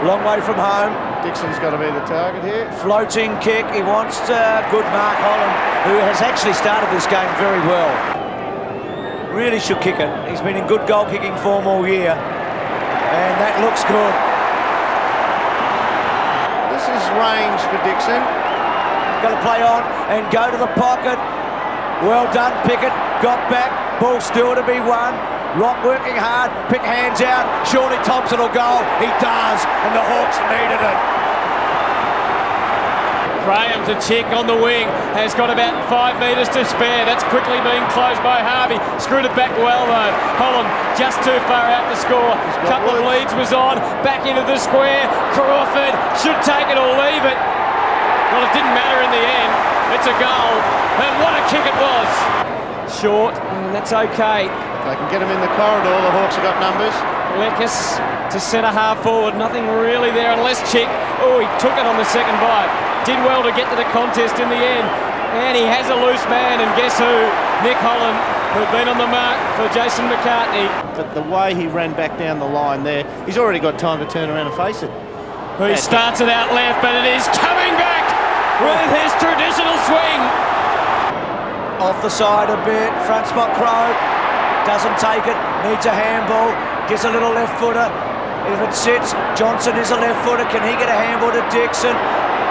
Long way from home. Dixon's got to be the target here. Floating kick. He wants good Mark Holland, who has actually started this game very well. Really should kick it. He's been in good goal kicking form all year. And that looks good. This is range for Dixon. Got to play on and go to the pocket. Well done, Pickett. Got back. Ball still to be won. Rock working hard. Pick hands out. Surely Thompson will go. He does. And the Hawks needed it. Graham to Chick on the wing, has got about 5 metres to spare. That's quickly being closed by Harvey. Screwed it back well though. Holland just too far out to score. Couple of leads was on. Back into the square. Crawford should take it or leave it. Well, it didn't matter in the end. It's a goal. And what a kick it was. Short, and that's okay. If they can get him in the corridor, the Hawks have got numbers. Lekas to centre half forward. Nothing really there unless Chick. Oh, he took it on the second bite. Did well to get to the contest in the end. And he has a loose man, and guess who? Nick Holland, who'd been on the mark for Jason McCartney. But the way he ran back down the line there, he's already got time to turn around and face it. He starts it out left, but it is coming back with his traditional swing. Off the side a bit, front spot Crow. Doesn't take it, needs a handball, gets a little left footer. If it sits, Johnson is a left footer. Can he get a handball to Dixon?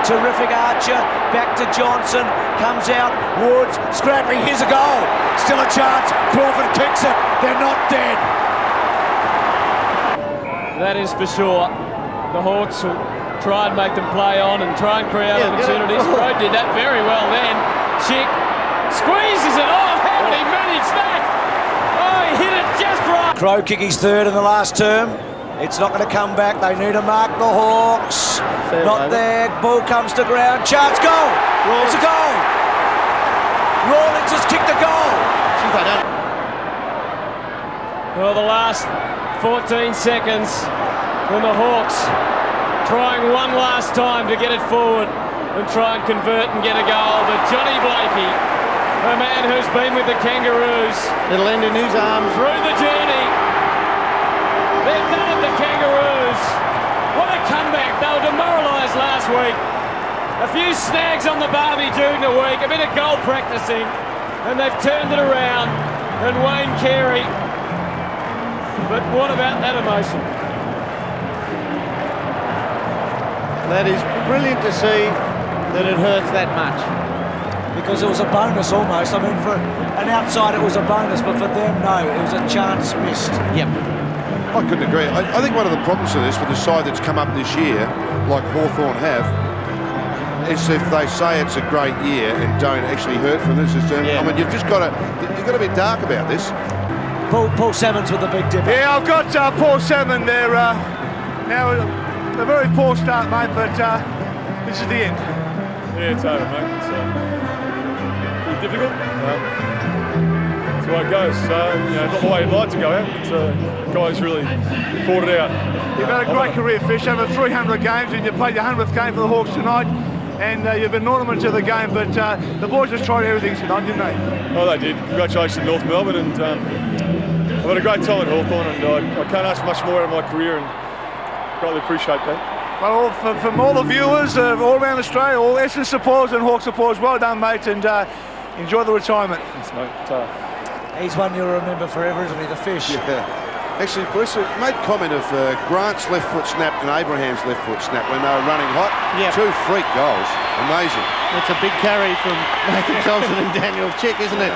Terrific Archer, back to Johnson, comes out, Woods, scrapping, here's a goal. Still a chance, Crawford kicks it, they're not dead. That is for sure. The Hawks will try and make them play on and try and create opportunities. Crow did that very well then. Chick squeezes it off. How did he manage that? Oh, he hit it just right. Crow kick his third in the last term. It's not going to come back. They need to mark the Hawks. Not there. Ball comes to ground. Chance, goal. It's a goal. Rawlings has kicked a goal. Well, the last 14 seconds when the Hawks trying one last time to get it forward and try and convert and get a goal. But Johnny Blakey, a man who's been with the Kangaroos, it'll end in his arms through the journey. They've done it, the Kangaroos. What a comeback. They were demoralised last week. A few snags on the barbie during the week, a bit of goal practicing, and they've turned it around. And Wayne Carey. But what about that emotion? That is brilliant to see that it hurts that much. Because it was a bonus almost. I mean, for an outside it was a bonus, but for them, no. It was a chance missed. Yep. I couldn't agree. I think one of the problems with this, with the side that's come up this year, like Hawthorn have, is if they say it's a great year and don't actually hurt from this. I mean, you've got to be dark about this. Paul Salmons with the big dipper. Yeah, I've got Paul Salmon there. Now, a very poor start, mate, but this is the end. Yeah, it's over, mate. It's pretty difficult. That's the way it goes. Not the way you'd like to go out, but guys really fought it out. You've had a great career, Fish, over 300 games, and you played your 100th game for the Hawks tonight. And you've been an ornament to the game, but the boys just tried everything tonight, didn't they? Oh, they did. Congratulations to North Melbourne, and I've had a great time at Hawthorn, and I can't ask for much more out of my career, and greatly appreciate that. Well, from all the viewers all around Australia, all Essendon supporters and Hawks supporters, well done, mate, and enjoy the retirement. Thanks, mate. He's one you'll remember forever, isn't he, the Fish? Yeah. Actually, Bruce made comment of Grant's left foot snap and Abraham's left foot snap when they were running hot. Yep. 2 freak goals. Amazing. It's a big carry from Nathan Thompson and Daniel Chick, isn't it?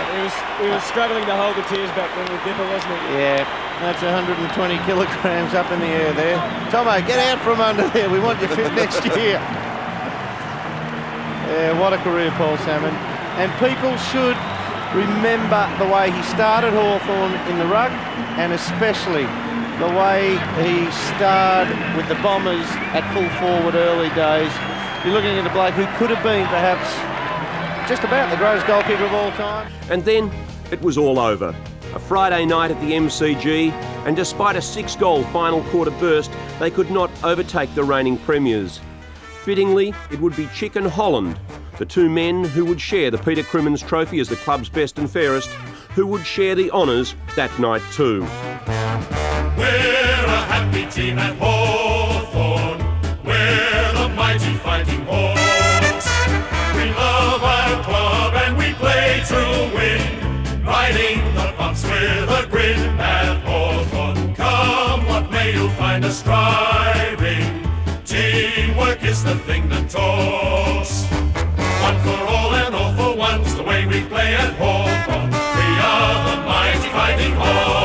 He was struggling to hold the tears back then with Dipper, wasn't he? Yeah, that's 120 kilograms up in the air there. Tomo, get out from under there. We want you fit next year. Yeah, what a career, Paul Salmon. And people should remember the way he started Hawthorn in the ruck, and especially the way he starred with the Bombers at full forward early days. You're looking at a bloke who could have been perhaps just about the greatest goal kicker of all time. And then it was all over. A Friday night at the MCG, and despite a 6-goal final quarter burst, they could not overtake the reigning premiers. Fittingly, it would be Chick and Holland, the two men who would share the Peter Crimmins Trophy as the club's best and fairest, who would share the honours that night too. We're a happy team at Hawthorn. We're the mighty fighting Hawks. We love our club and we play to win, riding the bumps with a grin at Hawthorn. Come what may, you'll find us striving. Teamwork is the thing that talks. One for all and all for one's the way we play at Hawthorn. We are the mighty fighting Hawks.